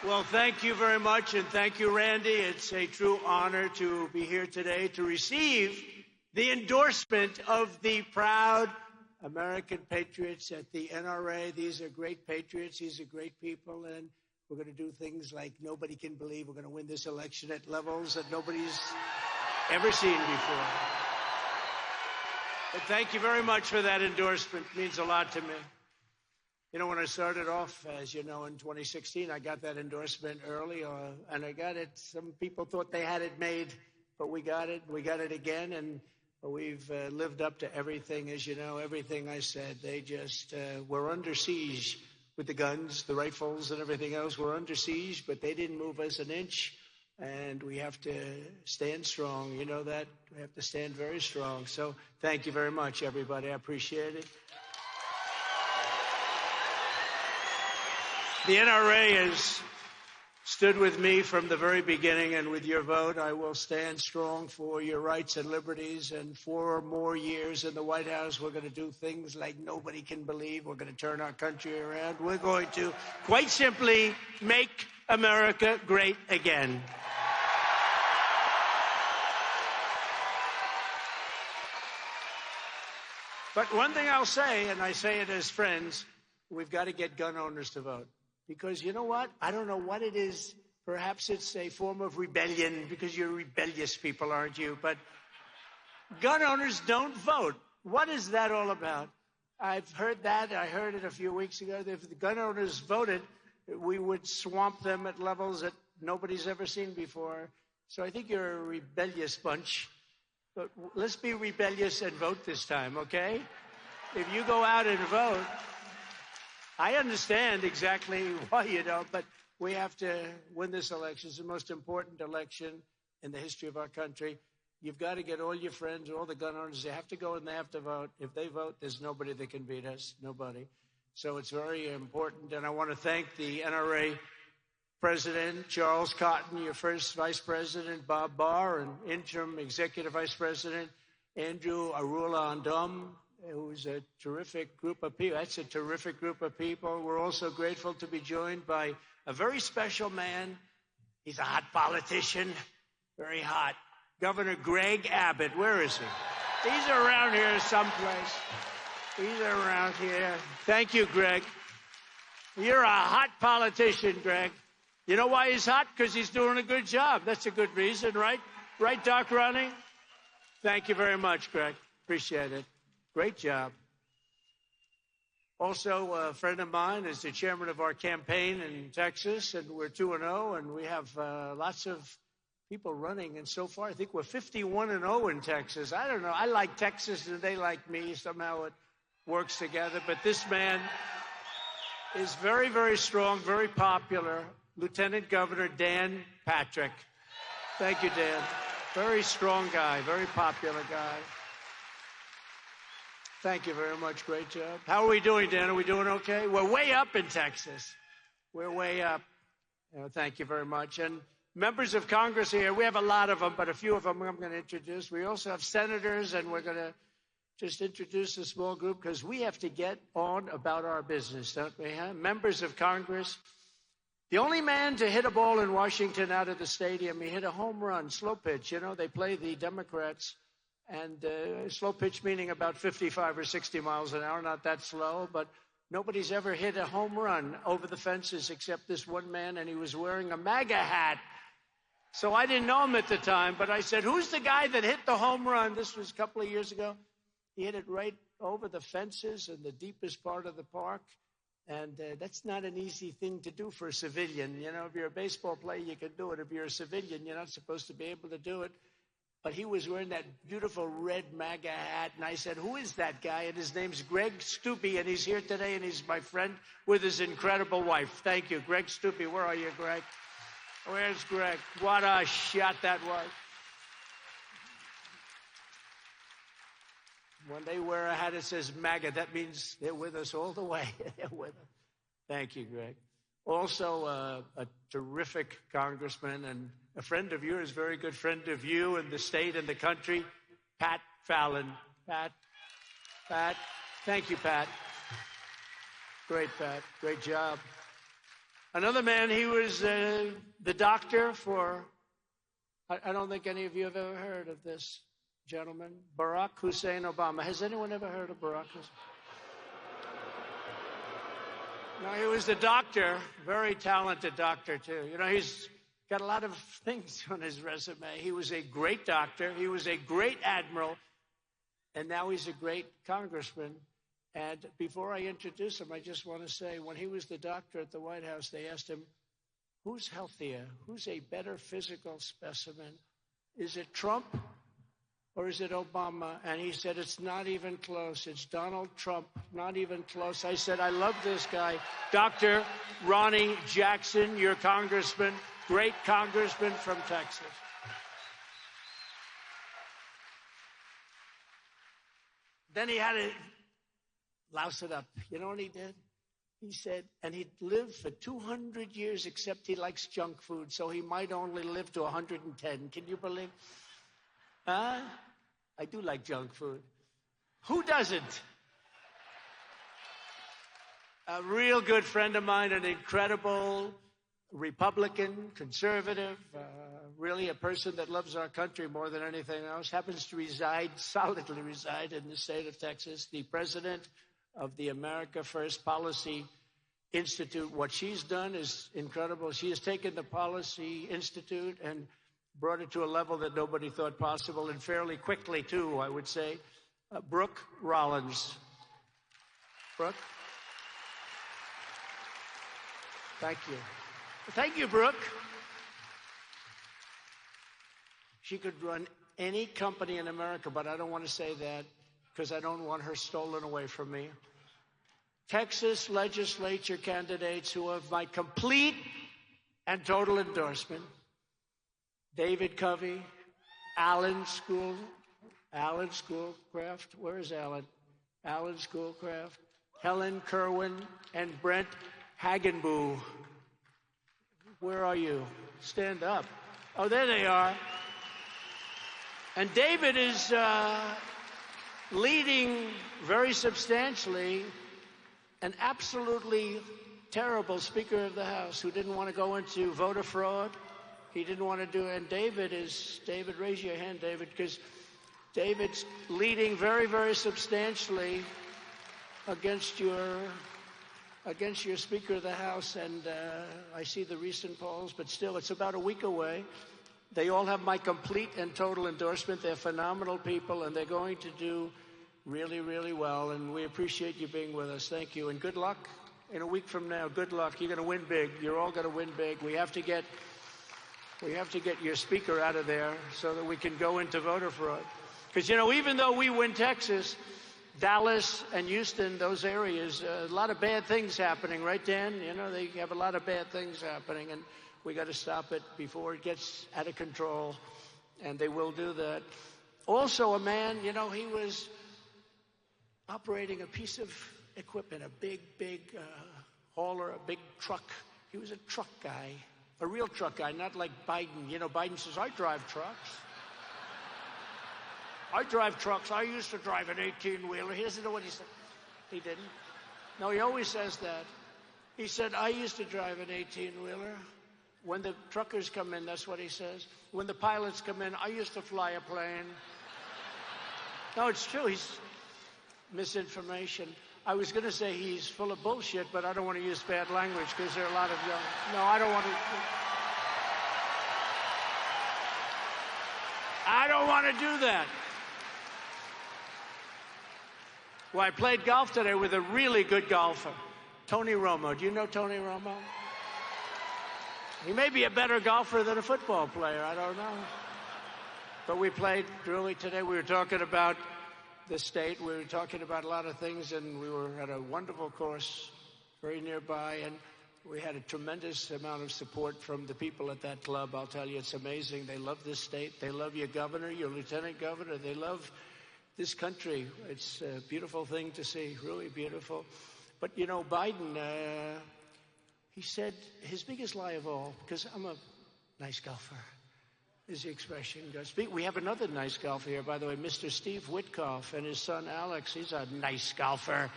Well, thank you very much, and thank you, Randy. It's a true honor to be here today to receive the endorsement of the proud American patriots at the NRA. These are great patriots. These are great people, and we're going to do things like nobody can believe. We're going to win this election at levels that nobody's ever seen before. But thank you very much for that endorsement. It means a lot to me. You know, when I started off, as you know, in 2016, I got that endorsement early, and I got it. Some people thought they had it made, but we got it. We got it again, and we've lived up to everything, as you know, everything I said. They just were under siege with the guns, the rifles, and everything else. We're under siege, but they didn't move us an inch, and we have to stand strong. You know that. We have to stand very strong. So thank you very much, everybody. I appreciate it. The NRA has stood with me from the very beginning, and with your vote, I will stand strong for your rights and liberties. And 4 more years in the White House, we're going to do things like nobody can believe. We're going to turn our country around. We're going to, quite simply, make America great again. But one thing I'll say, and I say it as friends, we've got to get gun owners to vote. Because you know what? I don't know what it is. Perhaps it's a form of rebellion, because you're rebellious people, aren't you? But gun owners don't vote. What is that all about? I've heard that. I heard it a few weeks ago. If the gun owners voted, we would swamp them at levels that nobody's ever seen before. So I think you're a rebellious bunch. But let's be rebellious and vote this time, okay? If you go out and vote, I understand exactly why you don't, but we have to win this election. It's the most important election in the history of our country. You've got to get all your friends, all the gun owners. They have to go and they have to vote. If they vote, there's nobody that can beat us, nobody. So it's very important. And I want to thank the NRA President, Charles Cotton, your first Vice President, Bob Barr, and interim Executive Vice President, Andrew Arula-Andom, who's a terrific group of people. That's a terrific group of people. We're also grateful to be joined by a very special man. He's a hot politician, very hot. Governor Greg Abbott. Where is he? He's around here someplace. He's around here. Thank you, Greg. You're a hot politician, Greg. You know why he's hot? Because he's doing a good job. That's a good reason, right? Right, Doc Ronnie? Thank you very much, Greg. Appreciate it. Great job. Also, a friend of mine is the chairman of our campaign in Texas, and we're 2-0, and we have lots of people running. And so far, I think we're 51-0 in Texas. I don't know. I like Texas, and they like me. Somehow it works together. But this man is very, very strong, very popular. Lieutenant Governor Dan Patrick. Thank you, Dan. Very strong guy, very popular guy. Thank you very much. Great job. How are we doing, Dan? Are we doing okay? We're way up in Texas. We're way up. Thank you very much. And members of Congress here, we have a lot of them, but a few of them I'm going to introduce. We also have senators, and we're going to just introduce a small group because we have to get on about our business, don't we? Huh? Members of Congress. The only man to hit a ball in Washington out of the stadium, he hit a home run, slow pitch. You know, they play the Democrats. And slow pitch meaning about 55 or 60 miles an hour, not that slow, but nobody's ever hit a home run over the fences except this one man, and he was wearing a MAGA hat. So I didn't know him at the time, but I said, who's the guy that hit the home run? This was a couple of years ago. He hit it right over the fences in the deepest part of the park. And that's not an easy thing to do for a civilian. You know, if you're a baseball player, you can do it. If you're a civilian, you're not supposed to be able to do it. But he was wearing that beautiful red MAGA hat. And I said, who is that guy? And his name's Greg Stupi, and he's here today, and he's my friend with his incredible wife. Thank you. Greg Stupi, where are you, Greg? Where's Greg? What a shot that was. When they wear a hat that says MAGA, that means they're with us all the way. They're with us. Thank you, Greg. Also, a terrific congressman and a friend of yours, very good friend of you and the state and the country, Pat Fallon. Pat. Thank you, Pat. Great, Pat. Great job. Another man, he was the doctor for, I don't think any of you have ever heard of this gentleman, Barack Hussein Obama. Has anyone ever heard of Barack Hussein? No, he was the doctor, very talented doctor, too. You know, he's got a lot of things on his resume. He was a great doctor. He was a great admiral. And now he's a great congressman. And before I introduce him, I just want to say, when he was the doctor at the White House, they asked him, who's healthier? Who's a better physical specimen? Is it Trump or is it Obama? And he said, it's not even close. It's Donald Trump, not even close. I said, I love this guy. Dr. Ronnie Jackson, your congressman, great congressman from Texas. Then he had to louse it up. You know what he did? He said, and he'd lived for 200 years, except he likes junk food, so he might only live to 110. Can you believe? I do like junk food. Who doesn't? A real good friend of mine, an incredible Republican, conservative, really a person that loves our country more than anything else, happens to solidly reside in the state of Texas, the president of the America First Policy Institute. What she's done is incredible. She has taken the Policy Institute and brought it to a level that nobody thought possible, and fairly quickly, too, I would say. Brooke Rollins. Brooke? Thank you. Thank you, Brooke. She could run any company in America, but I don't want to say that because I don't want her stolen away from me. Texas legislature candidates who have my complete and total endorsement. David Covey, Alan Schoolcraft. Where is Alan? Alan Schoolcraft, Helen Kerwin, and Brent Hagenboo. Where are you? Stand up. Oh, there they are. And David is leading very substantially an absolutely terrible Speaker of the House who didn't want to go into voter fraud. He didn't want to do it. And David, raise your hand, David, because David's leading very, very substantially against your Speaker of the House. And I see the recent polls, but still, it's about a week away. They all have my complete and total endorsement. They're phenomenal people, and they're going to do really, really well. And we appreciate you being with us. Thank you. And good luck in a week from now. Good luck. You're going to win big. You're all going to win big. We have to get your speaker out of there so that we can go into voter fraud. Because, you know, even though we win Texas, Dallas and Houston, those areas, a lot of bad things happening, right, Dan? You know, they have a lot of bad things happening, and we got to stop it before it gets out of control, and they will do that. Also, a man, you know, he was operating a piece of equipment, a big hauler, a big truck. He was a truck guy, a real truck guy, not like Biden. You know, Biden says, I drive trucks. I drive trucks. I used to drive an 18-wheeler. He doesn't know what he said. He didn't. No, he always says that. He said, I used to drive an 18-wheeler. When the truckers come in, that's what he says. When the pilots come in, I used to fly a plane. No, it's true. He's misinformation. I was going to say he's full of bullshit, but I don't want to use bad language because there are a lot of young... No, I don't want to... I don't want to do that. Well, I played golf today with a really good golfer, Tony Romo. Do you know Tony Romo? He may be a better golfer than a football player. I don't know. But we played really today. We were talking about the state. We were talking about a lot of things, and we were at a wonderful course very nearby, and we had a tremendous amount of support from the people at that club. I'll tell you, it's amazing. They love this state. They love your governor, your lieutenant governor. They love this country. It's a beautiful thing to see, really beautiful. But, you know, Biden, he said his biggest lie of all, because I'm a nice golfer, is the expression goes. We have another nice golfer here, by the way, Mr. Steve Witkoff and his son Alex. He's a nice golfer.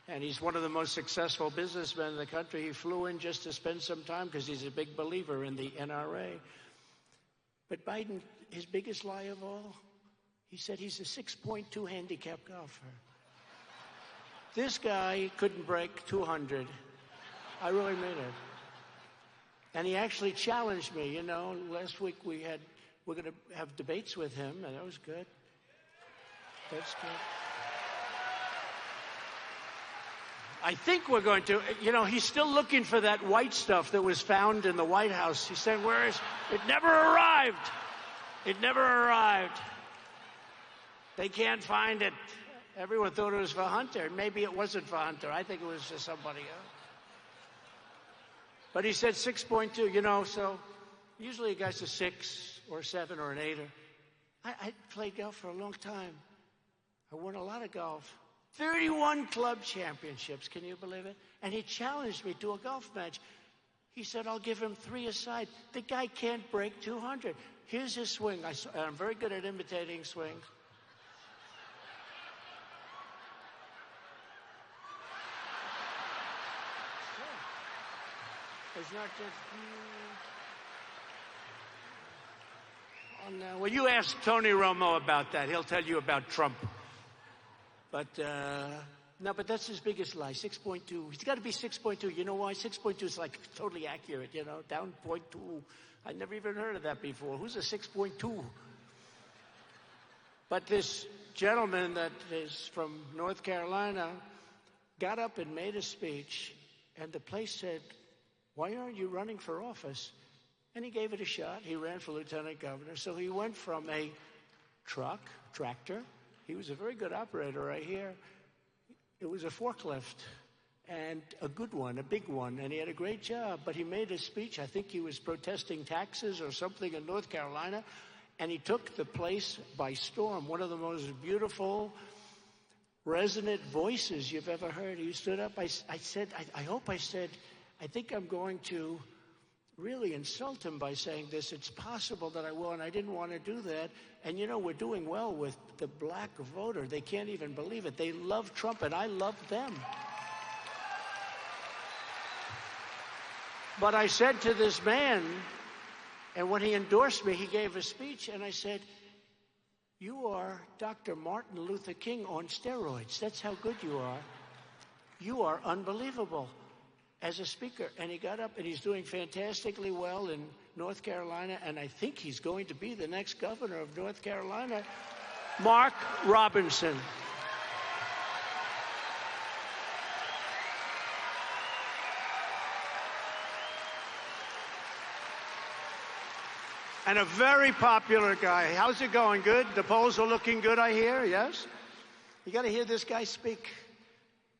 And he's one of the most successful businessmen in the country. He flew in just to spend some time because he's a big believer in the NRA. But Biden, his biggest lie of all, he said he's a 6.2 handicap golfer. This guy couldn't break 200. I really mean it. And he actually challenged me. You know, last week we're going to have debates with him, and that was good. That's good. I think we're going to, you know, he's still looking for that white stuff that was found in the White House. He said, where is it? It never arrived. It never arrived. They can't find it. Everyone thought it was for Hunter. Maybe it wasn't for Hunter. I think it was for somebody else. But he said 6.2, you know, so usually a guy's a 6 or 7 or an 8er. I played golf for a long time. I won a lot of golf. 31 club championships, can you believe it? And he challenged me to a golf match. He said, I'll give him 3 aside. The guy can't break 200. Here's his swing. I'm very good at imitating swings. It's not just... Oh, no. Well, you ask Tony Romo about that. He'll tell you about Trump. But, no, but that's his biggest lie, 6.2. He's got to be 6.2. You know why? 6.2 is like totally accurate, you know, down 0.2. I never even heard of that before. Who's a 6.2? But this gentleman that is from North Carolina got up and made a speech, and the place said, why aren't you running for office? And he gave it a shot. He ran for lieutenant governor. So he went from a tractor. He was a very good operator right here. It was a forklift, and a good one, a big one, and he had a great job. But he made a speech. I think he was protesting taxes or something in North Carolina, and he took the place by storm. One of the most beautiful, resonant voices you've ever heard. He stood up. I said, I think I'm going to really insult him by saying this. It's possible that I will, and I didn't want to do that. And, you know, we're doing well with the black voter. They can't even believe it. They love Trump, and I love them. But I said to this man, and when he endorsed me, he gave a speech, and I said, you are Dr. Martin Luther King on steroids. That's how good you are. You are unbelievable as a speaker. And he got up, and he's doing fantastically well in North Carolina, and I think he's going to be the next governor of North Carolina, Mark Robinson. And a very popular guy. How's it going? Good? The polls are looking good, I hear, yes? You got to hear this guy speak.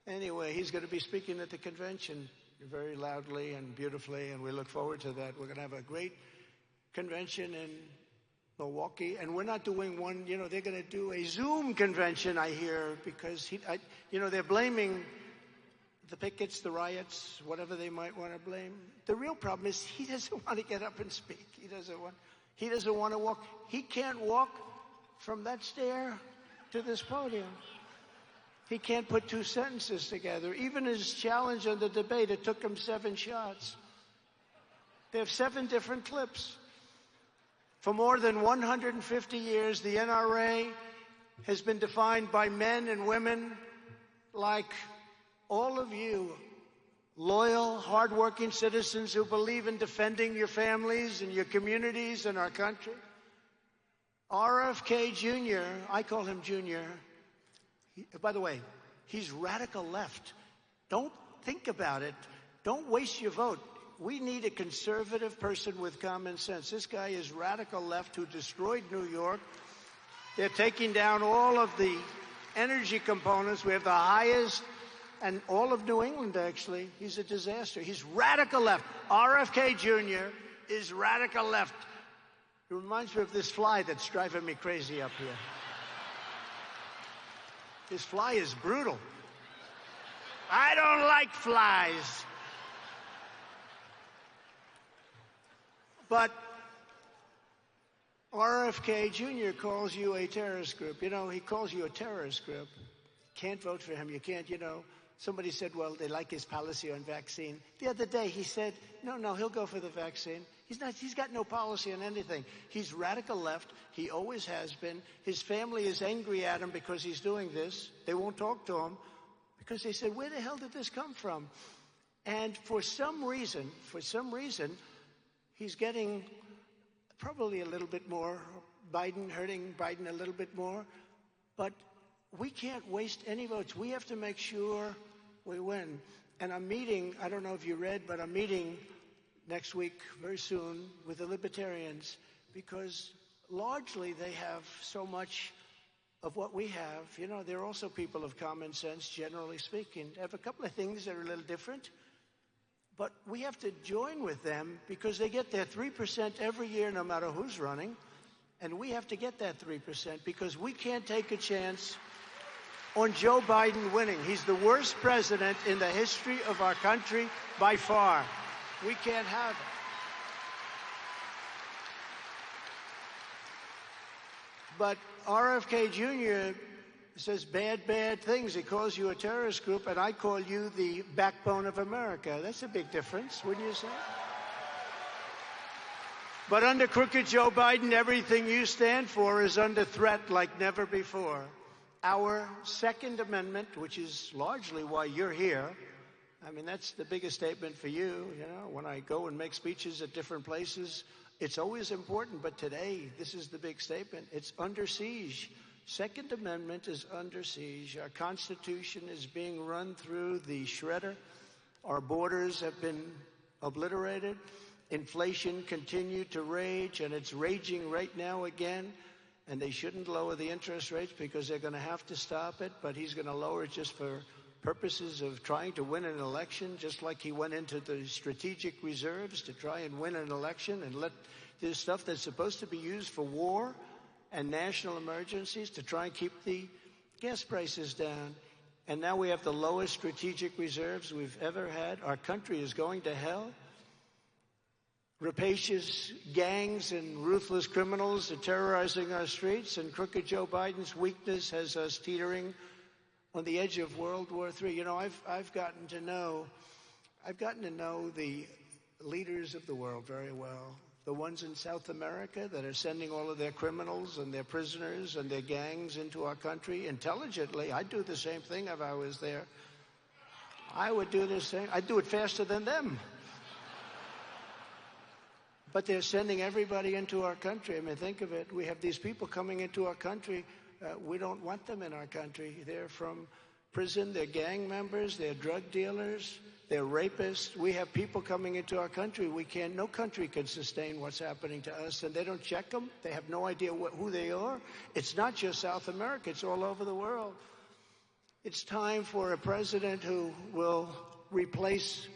Anyway, he's going to be speaking at the convention very loudly and beautifully, and we look forward to that. We're going to have a great convention in Milwaukee, and we're not doing one, you know, they're going to do a Zoom convention, I hear, because, you know, they're blaming the pickets, the riots, whatever they might want to blame. The real problem is he doesn't want to get up and speak. He doesn't want to walk. He can't walk from that stair to this podium. He can't put 2 sentences together. Even his challenge on the debate, it took him 7 shots. They have 7 different clips. For more than 150 years, the NRA has been defined by men and women like all of you, loyal, hardworking citizens who believe in defending your families and your communities and our country. RFK Jr., I call him Junior. By the way, he's radical left. Don't think about it. Don't waste your vote. We need a conservative person with common sense. This guy is radical left who destroyed New York. They're taking down all of the energy components. We have the highest, and all of New England, actually. He's a disaster. He's radical left. RFK Jr. is radical left. It reminds me of this fly that's driving me crazy up here. This fly is brutal. I don't like flies. But RFK Jr. calls you a terrorist group. You know, he calls you a terrorist group. Can't vote for him. You can't, you know. somebody said, well, they like his policy on vaccine. The other day he said, no, he'll go for the vaccine. He's got no policy on anything. He's radical left. He always has been. His family is angry at him because he's doing this. They won't talk to him because they said, where the hell did this come from? And for some reason, he's getting probably a little bit more, hurting Biden a little bit more. But we can't waste any votes. We have to make sure we win. And I'm meeting, I don't know if you read, but I'm meeting next week, very soon, with the Libertarians, because largely they have so much of what we have. You know, they're also people of common sense, generally speaking. They have a couple of things that are a little different, but we have to join with them because they get their 3% every year, no matter who's running, and we have to get that 3% because we can't take a chance on Joe Biden winning. He's the worst president in the history of our country by far. We can't have it. But RFK Jr. says bad things. He calls you a terrorist group, and I call you the backbone of America. That's a big difference, wouldn't you say? But under crooked Joe Biden, everything you stand for is under threat like never before. Our Second Amendment, which is largely why you're here, I mean, that's the biggest statement for you. You know, when I go and make speeches at different places, it's always important, but today, this is the big statement. It's under siege. Second Amendment is under siege. Our Constitution is being run through the shredder. Our borders have been obliterated. Inflation continued to rage, and it's raging right now again. And they shouldn't lower the interest rates because they're going to have to stop it, but he's going to lower it just for purposes of trying to win an election, just like he went into the strategic reserves to try and win an election and let this stuff that's supposed to be used for war and national emergencies to try and keep the gas prices down. And now we have the lowest strategic reserves we've ever had. Our country is going to hell. Rapacious gangs and ruthless criminals are terrorizing our streets, and crooked Joe Biden's weakness has us teetering on the edge of World War III. You know, I've gotten to know the leaders of the world very well. The ones in South America that are sending all of their criminals and their prisoners and their gangs into our country intelligently. I'd do the same thing if I was there. I would do the same. I'd do it faster than them. But they're sending everybody into our country. I mean, think of it. We have these people coming into our country. We don't want them in our country. They're from prison. They're gang members. They're drug dealers. They're rapists. We have people coming into our country. No country can sustain what's happening to us. And they don't check them. They have no idea who they are. It's not just South America. It's all over the world. It's time for a president who will replace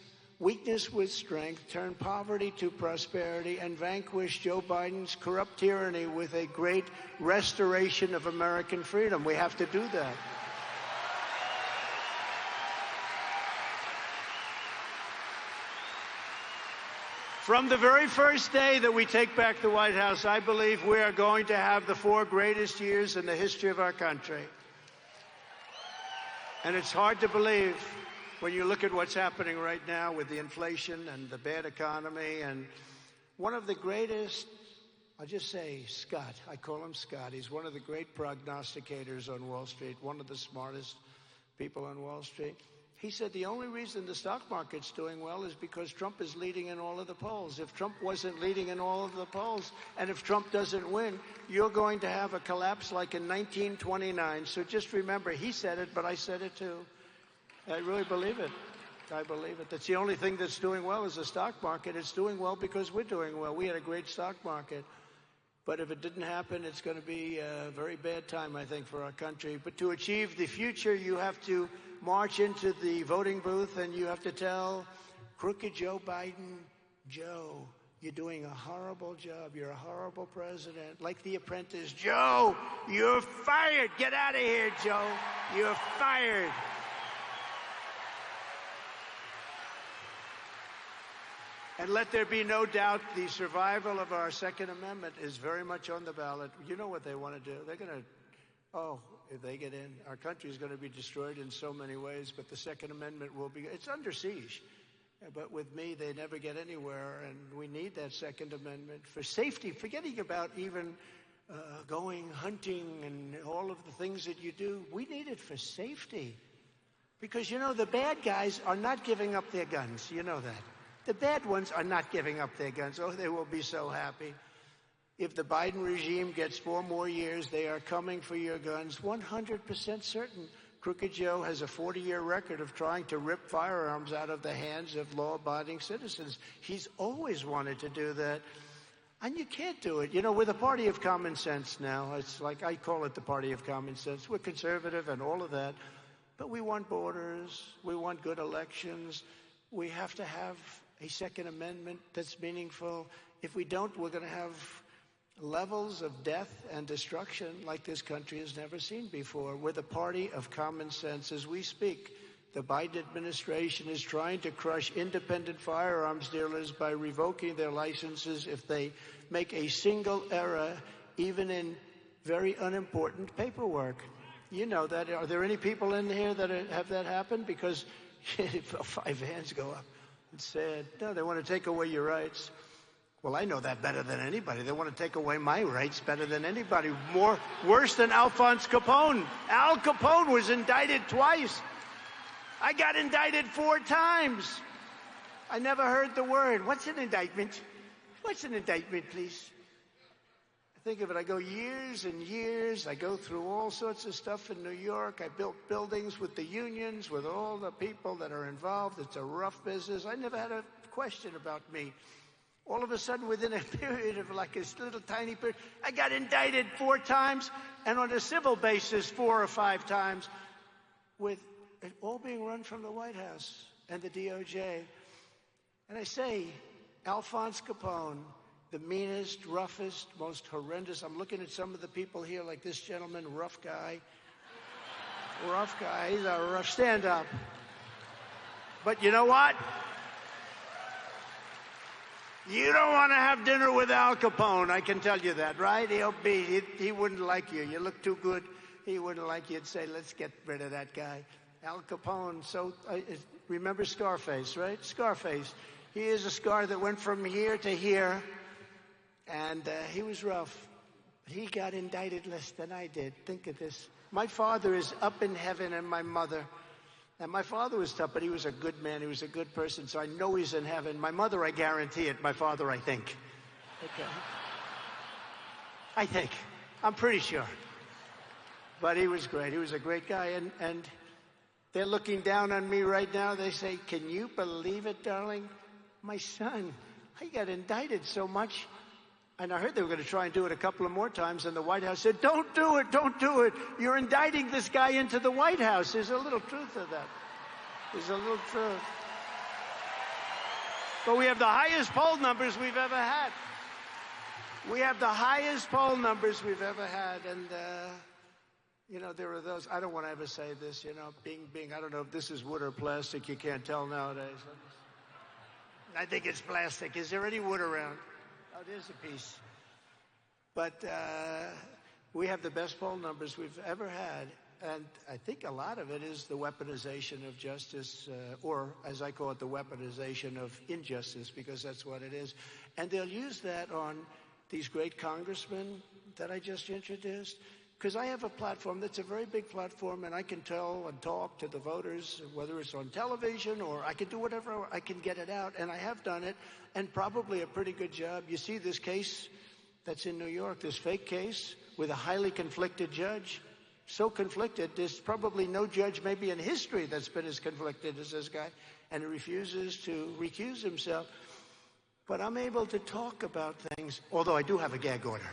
weakness with strength, turn poverty to prosperity, and vanquish Joe Biden's corrupt tyranny with a great restoration of American freedom. We have to do that. From the very first day that we take back the White House, I believe we are going to have the 4 greatest years in the history of our country. And it's hard to believe when you look at what's happening right now with the inflation and the bad economy. And one of the greatest, I'll just say Scott, I call him Scott. He's one of the great prognosticators on Wall Street, one of the smartest people on Wall Street. He said the only reason the stock market's doing well is because Trump is leading in all of the polls. If Trump wasn't leading in all of the polls, and if Trump doesn't win, you're going to have a collapse like in 1929. So just remember, he said it, but I said it too. I really believe it. I believe it. That's the only thing that's doing well is the stock market. It's doing well because we're doing well. We had a great stock market. But if it didn't happen, it's going to be a very bad time, I think, for our country. But to achieve the future, you have to march into the voting booth and you have to tell crooked Joe Biden, Joe, you're doing a horrible job. You're a horrible president. Like The Apprentice, Joe, you're fired. Get out of here, Joe. You're fired. And let there be no doubt, the survival of our Second Amendment is very much on the ballot. You know what they want to do. They're going to Oh, if they get in, our country is going to be destroyed in so many ways, but the Second Amendment will be, it's under siege. But with me, they never get anywhere, and we need that Second Amendment for safety, forgetting about even going hunting and all of the things that you do. We need it for safety. Because, you know, the bad guys are not giving up their guns. You know that. The bad ones are not giving up their guns. Oh, they will be so happy. If the Biden regime gets 4 more years, they are coming for your guns, 100% certain. Crooked Joe has a 40-year record of trying to rip firearms out of the hands of law-abiding citizens. He's always wanted to do that. And you can't do it. You know, we're the party of common sense now. It's like, I call it the party of common sense. We're conservative and all of that. But we want borders. We want good elections. We have to have a Second Amendment that's meaningful. If we don't, we're going to have levels of death and destruction like this country has never seen before. We're the party of common sense. As we speak, the Biden administration is trying to crush independent firearms dealers by revoking their licenses if they make a single error, even in very unimportant paperwork. You know that. Are there any people in here that have that happen? Because 5 hands go up. It's sad. No, they want to take away your rights. Well, I know that better than anybody. They want to take away my rights better than anybody. Worse than Alphonse Capone. Al Capone was indicted twice. I got indicted 4 times. I never heard the word. What's an indictment? What's an indictment, please? Think of it, I go years and years. I go through all sorts of stuff in New York. I built buildings with the unions, with all the people that are involved. It's a rough business. I never had a question about me. All of a sudden, within a period of like this little tiny period, I got indicted 4 times, and on a civil basis 4 or 5 times, with it all being run from the White House and the DOJ. And I say, Alphonse Capone, the meanest, roughest, most horrendous. I'm looking at some of the people here, like this gentleman, rough guy. Rough guy, he's a rough stand-up. But you know what? You don't want to have dinner with Al Capone, I can tell you that, right? He wouldn't like you. You look too good. He wouldn't like you. He'd say, let's get rid of that guy. Al Capone, remember Scarface, right? Scarface. He is a scar that went from here to here, and he was rough. He got indicted less than I did. Think of this. My father is up in heaven, and my mother. And my father was tough, but he was a good man. He was a good person, so I know he's in heaven. My mother, I guarantee it. My father, I think. Okay. I think. I'm pretty sure. But he was great. He was a great guy. And they're looking down on me right now. They say, can you believe it, darling? My son, he got indicted so much. And I heard they were going to try and do it a couple of more times, and the White House said, don't do it, don't do it. You're indicting this guy into the White House. There's a little truth to that. There's a little truth. But we have the highest poll numbers we've ever had. We have the highest poll numbers we've ever had. And, you know, there are those, I don't want to ever say this, you know, Bing, I don't know if this is wood or plastic. You can't tell nowadays. I think it's plastic. Is there any wood around? Oh, there's a piece. But we have the best poll numbers we've ever had. And I think a lot of it is the weaponization of justice, or as I call it, the weaponization of injustice, because that's what it is. And they'll use that on these great congressmen that I just introduced, because I have a platform that's a very big platform, and I can tell and talk to the voters, whether it's on television or I can do whatever, I can get it out, and I have done it, and probably a pretty good job. You see this case that's in New York, this fake case with a highly conflicted judge, so conflicted, there's probably no judge maybe in history that's been as conflicted as this guy, and he refuses to recuse himself. But I'm able to talk about things, although I do have a gag order.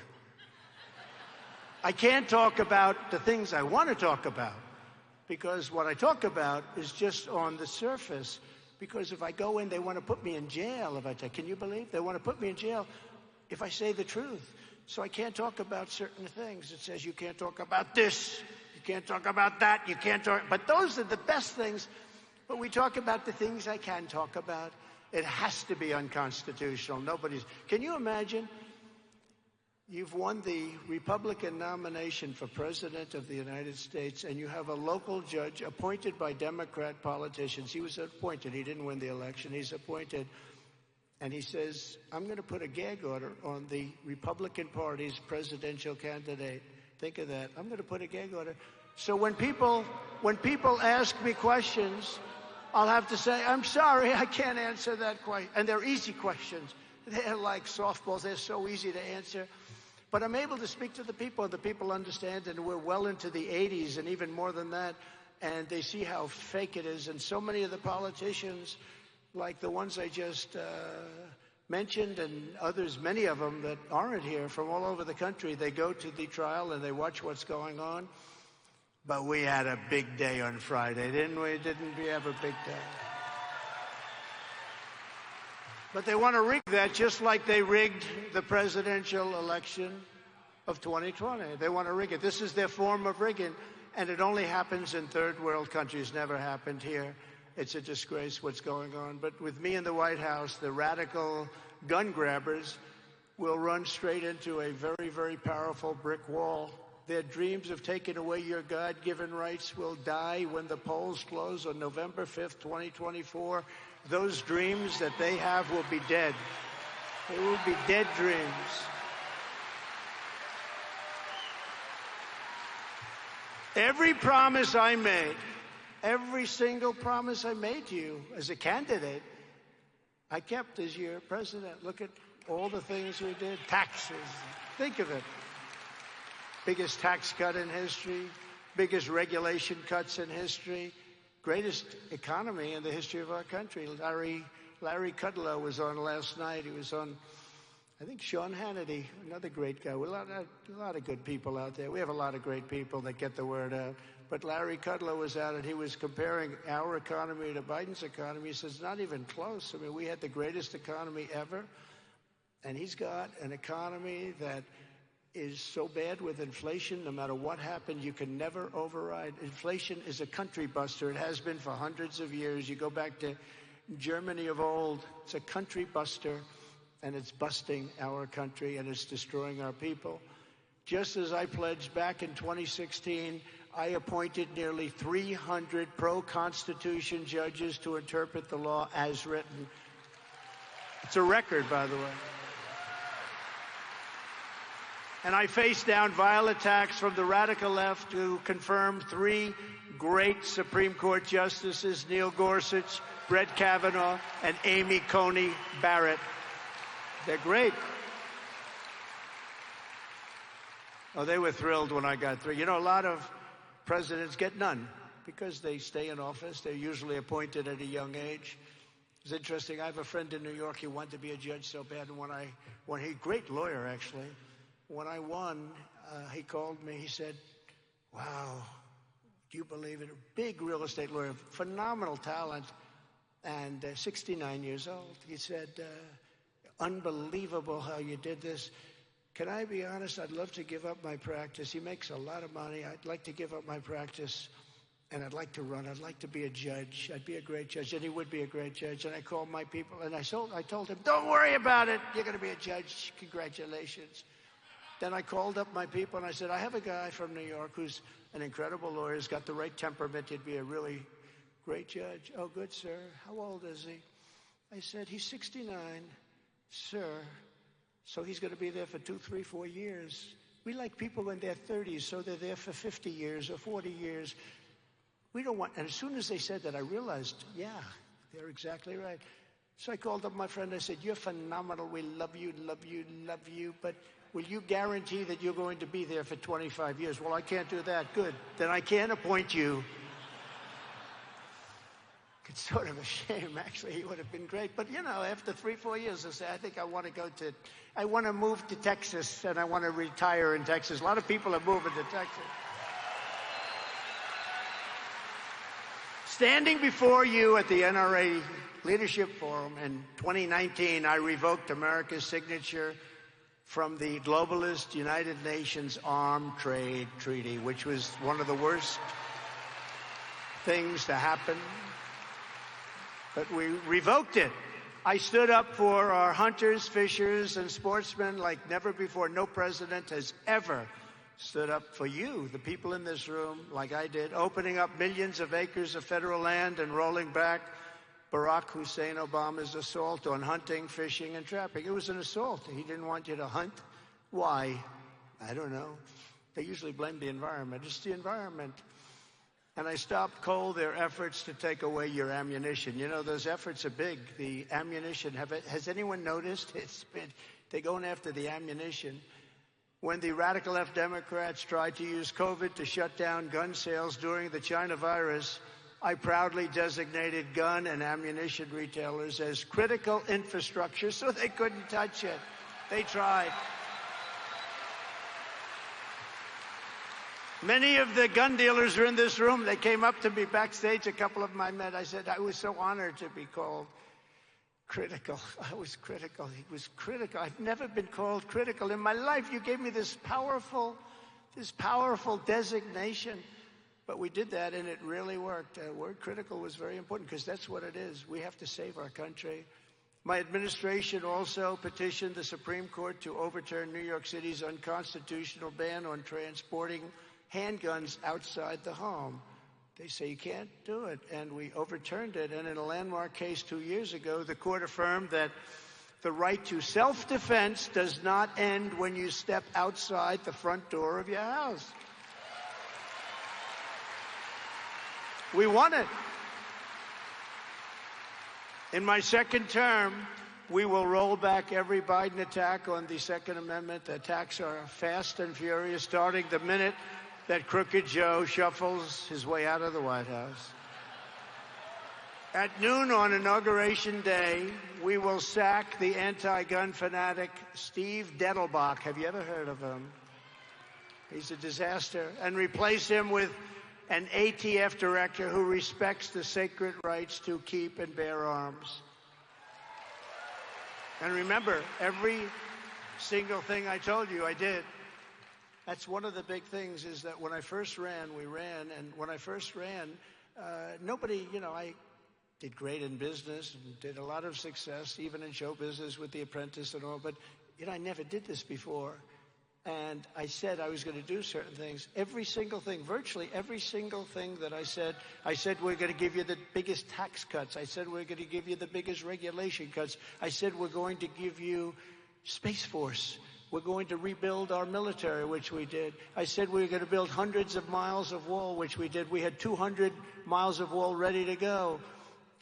I can't talk about the things I want to talk about, because what I talk about is just on the surface. Because if I go in, they want to put me in jail. Can you believe? They want to put me in jail if I say the truth. So I can't talk about certain things. It says you can't talk about this, you can't talk about that, you can't talk. But those are the best things. But we talk about the things I can talk about. It has to be unconstitutional. Can you imagine? You've won the Republican nomination for President of the United States, and you have a local judge appointed by Democrat politicians. He was appointed. He didn't win the election. He's appointed. And he says, I'm going to put a gag order on the Republican Party's presidential candidate. Think of that. I'm going to put a gag order. So when people ask me questions, I'll have to say, I'm sorry, I can't answer that question. And they're easy questions. They're like softballs. They're so easy to answer. But I'm able to speak to the people, and the people understand, and we're well into the 80s and even more than that, and they see how fake it is. And so many of the politicians, like the ones I just mentioned, and others, many of them that aren't here from all over the country, they go to the trial and they watch what's going on. But we had a big day on Friday, didn't we? Didn't we have a big day? But they want to rig that just like they rigged the presidential election of 2020. They want to rig it. This is their form of rigging, and it only happens in third world countries. Never happened here. It's a disgrace what's going on. But with me in the White House, the radical gun grabbers will run straight into a very, very powerful brick wall. Their dreams of taking away your God-given rights will die when the polls close on November 5th, 2024. Those dreams that they have will be dead. They will be dead dreams. Every promise I made, every single promise I made to you as a candidate, I kept as your president. Look at all the things we did. Taxes. Think of it. Biggest tax cut in history, biggest regulation cuts in history, greatest economy in the history of our country. Larry Kudlow was on last night. He was on, I think, Sean Hannity, another great guy. We're a lot of good people out there. We have a lot of great people that get the word out. But Larry Kudlow was out, and he was comparing our economy to Biden's economy. He says, not even close. I mean, we had the greatest economy ever, and he's got an economy that is so bad with inflation, no matter what happened, you can never override. Inflation is a country buster. It has been for hundreds of years. You go back to Germany of old, it's a country buster, and it's busting our country, and it's destroying our people. Just as I pledged back in 2016, I appointed nearly 300 pro-Constitution judges to interpret the law as written. It's a record, by the way. And I faced down vile attacks from the radical left who confirmed 3 great Supreme Court justices, Neil Gorsuch, Brett Kavanaugh, and Amy Coney Barrett. They're great. Oh, they were thrilled when I got 3. You know, a lot of presidents get none because they stay in office. They're usually appointed at a young age. It's interesting. I have a friend in New York. He wanted to be a judge so bad. And when he great lawyer, actually. When I won, he called me. He said, wow, do you believe it? A big real estate lawyer, phenomenal talent, and 69 years old. He said, unbelievable how you did this. Can I be honest? I'd love to give up my practice. He makes a lot of money. I'd like to give up my practice, and I'd like to run. I'd like to be a judge. I'd be a great judge, and he would be a great judge. And I called my people, and I told him, don't worry about it. You're going to be a judge. Congratulations. Then I called up my people, and I said, I have a guy from New York who's an incredible lawyer. He's got the right temperament. He'd be a really great judge. Oh, good, sir. How old is he? I said, he's 69, sir. So he's going to be there for 2, 3, 4 years. We like people in their 30s, so they're there for 50 years or 40 years. We don't want, and as soon as they said that, I realized, yeah, they're exactly right. So I called up my friend. I said, you're phenomenal. We love you, but will you guarantee that you're going to be there for 25 years? Well, I can't do that. Good. Then I can't appoint you. It's sort of a shame, actually. He would have been great. But, you know, after 3, 4 years, I say, I think I want to move to Texas, and I want to retire in Texas. A lot of people are moving to Texas. Standing before you at the NRA Leadership Forum in 2019, I revoked America's signature from the globalist United Nations Armed Trade Treaty, which was one of the worst things to happen. But we revoked it. I stood up for our hunters, fishers, and sportsmen like never before. No president has ever stood up for you, the people in this room, like I did, opening up millions of acres of federal land and rolling back Barack Hussein Obama's assault on hunting, fishing, and trapping. It was an assault. He didn't want you to hunt. Why? I don't know. They usually blame the environment. It's the environment. And I stopped cold their efforts to take away your ammunition. You know, those efforts are big. The ammunition, has anyone noticed? They're going after the ammunition. When the radical left Democrats tried to use COVID to shut down gun sales during the China virus, I proudly designated gun and ammunition retailers as critical infrastructure so they couldn't touch it. They tried. Many of the gun dealers are in this room. They came up to me backstage. A couple of them I met. I said, I was so honored to be called critical. I was critical. He was critical. I've never been called critical in my life. You gave me this powerful designation. But we did that, and it really worked. Word critical was very important because that's what it is. We have to save our country. My administration also petitioned the Supreme Court to overturn New York City's unconstitutional ban on transporting handguns outside the home. They say you can't do it, and we overturned it. And in a landmark case 2 years ago, the court affirmed that the right to self-defense does not end when you step outside the front door of your house. We won it. In my second term, we will roll back every Biden attack on the Second Amendment. The attacks are fast and furious, starting the minute that Crooked Joe shuffles his way out of the White House. At noon on Inauguration Day, we will sack the anti-gun fanatic Steve Dettelbach. Have you ever heard of him? He's a disaster. And replace him with an ATF director who respects the sacred rights to keep and bear arms. And remember, every single thing I told you, I did. That's one of the big things is that when I first ran, we ran. And when I first ran, nobody, I did great in business and did a lot of success, even in show business with The Apprentice and all. But, I never did this before. And I said I was going to do certain things. Every single thing, virtually every single thing that I said we're going to give you the biggest tax cuts. I said we're going to give you the biggest regulation cuts. I said we're going to give you Space Force. We're going to rebuild our military, which we did. I said we were going to build hundreds of miles of wall, which we did. We had 200 miles of wall ready to go.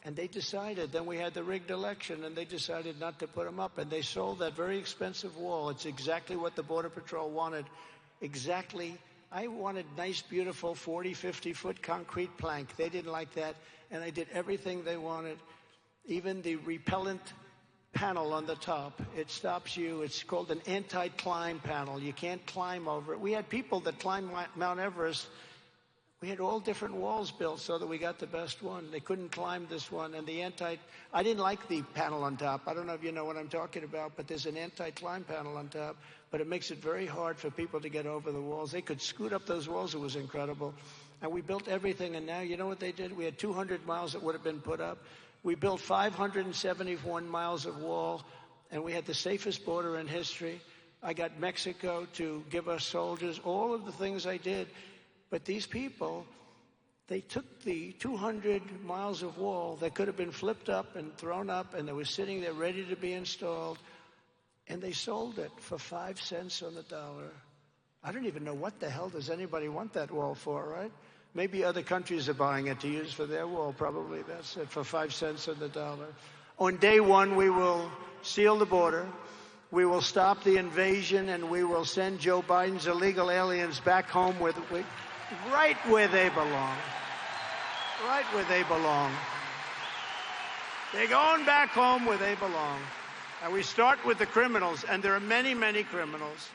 And they decided, then we had the rigged election, and they decided not to put them up. And they sold that very expensive wall. It's exactly what the Border Patrol wanted. Exactly. I wanted nice, beautiful 40, 50-foot concrete plank. They didn't like that. And I did everything they wanted. Even the repellent panel on the top, it stops you. It's called an anti-climb panel. You can't climb over it. We had people that climbed Mount Everest. We had all different walls built so that we got the best one. They couldn't climb this one. And I didn't like the panel on top. I don't know if you know what I'm talking about, but there's an anti-climb panel on top. But it makes it very hard for people to get over the walls. They could scoot up those walls. It was incredible. And we built everything. And now, you know what they did? We had 200 miles that would have been put up. We built 571 miles of wall. And we had the safest border in history. I got Mexico to give us soldiers. All of the things I did. But these people, they took the 200 miles of wall that could have been flipped up and thrown up, and they were sitting there ready to be installed, and they sold it for 5 cents on the dollar. I don't even know what the hell does anybody want that wall for, right? Maybe other countries are buying it to use for their wall. Probably that's it, for 5 cents on the dollar. On day one, we will seal the border. We will stop the invasion, and we will send Joe Biden's illegal aliens back home right where they belong. Right where they belong. They're going back home where they belong. And we start with the criminals, and there are many, many criminals.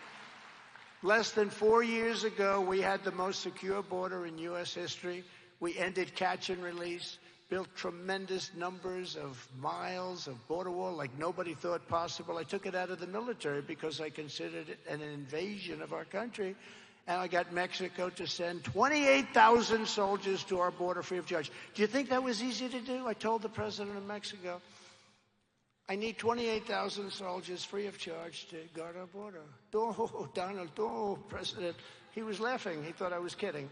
Less than 4 years ago, we had the most secure border in U.S. history. We ended catch and release, built tremendous numbers of miles of border wall like nobody thought possible. I took it out of the military because I considered it an invasion of our country. And I got Mexico to send 28,000 soldiers to our border free of charge. Do you think that was easy to do? I told the president of Mexico. I need 28,000 soldiers free of charge to guard our border. Oh, Donald, oh, President. He was laughing. He thought I was kidding.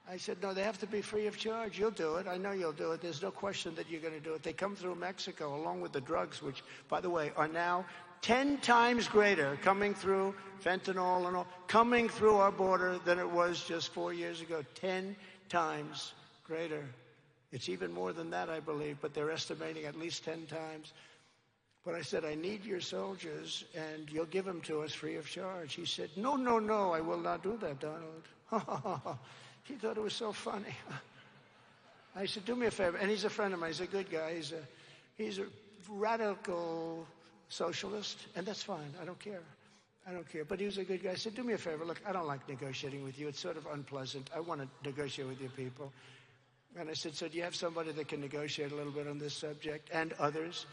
I said, no, they have to be free of charge. You'll do it. I know you'll do it. There's no question that you're going to do it. They come through Mexico along with the drugs, which, by the way, are now 10 times greater coming through fentanyl and all, coming through our border than it was just 4 years ago. 10 times greater. It's even more than that, I believe, but they're estimating at least 10 times. But I said, I need your soldiers, and you'll give them to us free of charge. He said, no, no, no, I will not do that, Donald. He thought it was so funny. I said, do me a favor. And he's a friend of mine. He's a good guy. He's a radical socialist, and that's fine. I don't care. I don't care. But he was a good guy. I said, do me a favor. Look, I don't like negotiating with you. It's sort of unpleasant. I want to negotiate with you people. And I said, so do you have somebody that can negotiate a little bit on this subject and others?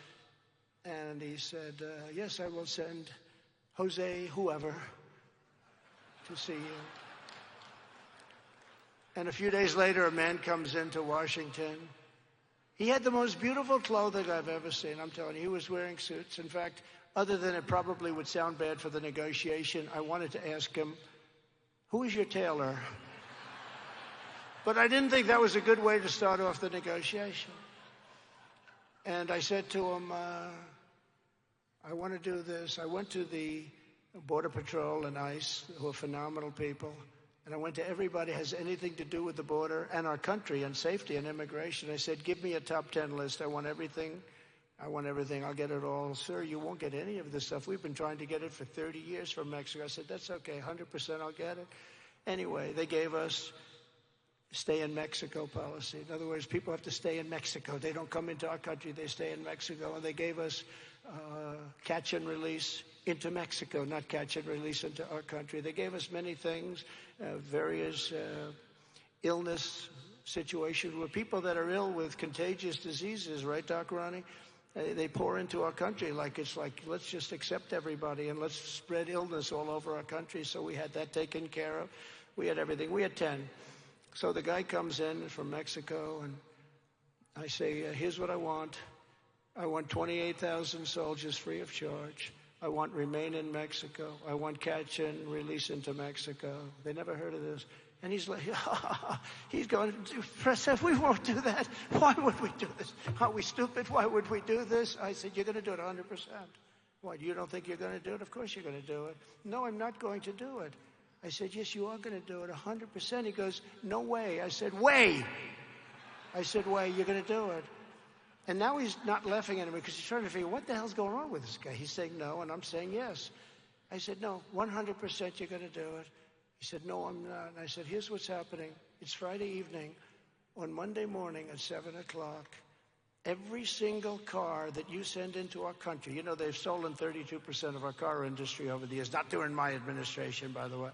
And he said, yes, I will send Jose whoever to see you. And a few days later, a man comes into Washington. He had the most beautiful clothing I've ever seen. I'm telling you, he was wearing suits. In fact, other than it probably would sound bad for the negotiation, I wanted to ask him, who is your tailor? But I didn't think that was a good way to start off the negotiation. And I said to him, I want to do this. I went to the Border Patrol and ICE, who are phenomenal people. And I went to everybody who has anything to do with the border and our country and safety and immigration. I said, give me a top 10 list. I want everything. I want everything. I'll get it all. Sir, you won't get any of this stuff. We've been trying to get it for 30 years from Mexico. I said, that's okay. 100% I'll get it. Anyway, they gave us stay in Mexico policy. In other words, people have to stay in Mexico. They don't come into our country. They stay in Mexico. And they gave us catch and release into Mexico, not catch and release into our country. They gave us many things, various illness situations where people that are ill with contagious diseases, right, Doc Ronnie? They pour into our country like it's like, let's just accept everybody and let's spread illness all over our country. So we had that taken care of. We had everything. We had 10. So the guy comes in from Mexico, and I say, here's what I want. I want 28,000 soldiers free of charge. I want remain in Mexico. I want catch and release into Mexico. They never heard of this. And he's like, he's going, President, we won't do that. Why would we do this? Are we stupid? Why would we do this? I said, you're going to do it 100%. Why, you don't think you're going to do it? Of course you're going to do it. No, I'm not going to do it. I said, yes, you are going to do it 100%. He goes, no way. I said, way. I said, way, you're going to do it. And now he's not laughing at me because he's trying to figure what the hell's going on with this guy. He's saying no, and I'm saying yes. I said, no, 100% you're going to do it. He said, no, I'm not. And I said, here's what's happening. It's Friday evening. On Monday morning at 7 o'clock, every single car that you send into our country, you know, they've stolen 32% of our car industry over the years. Not during my administration, by the way.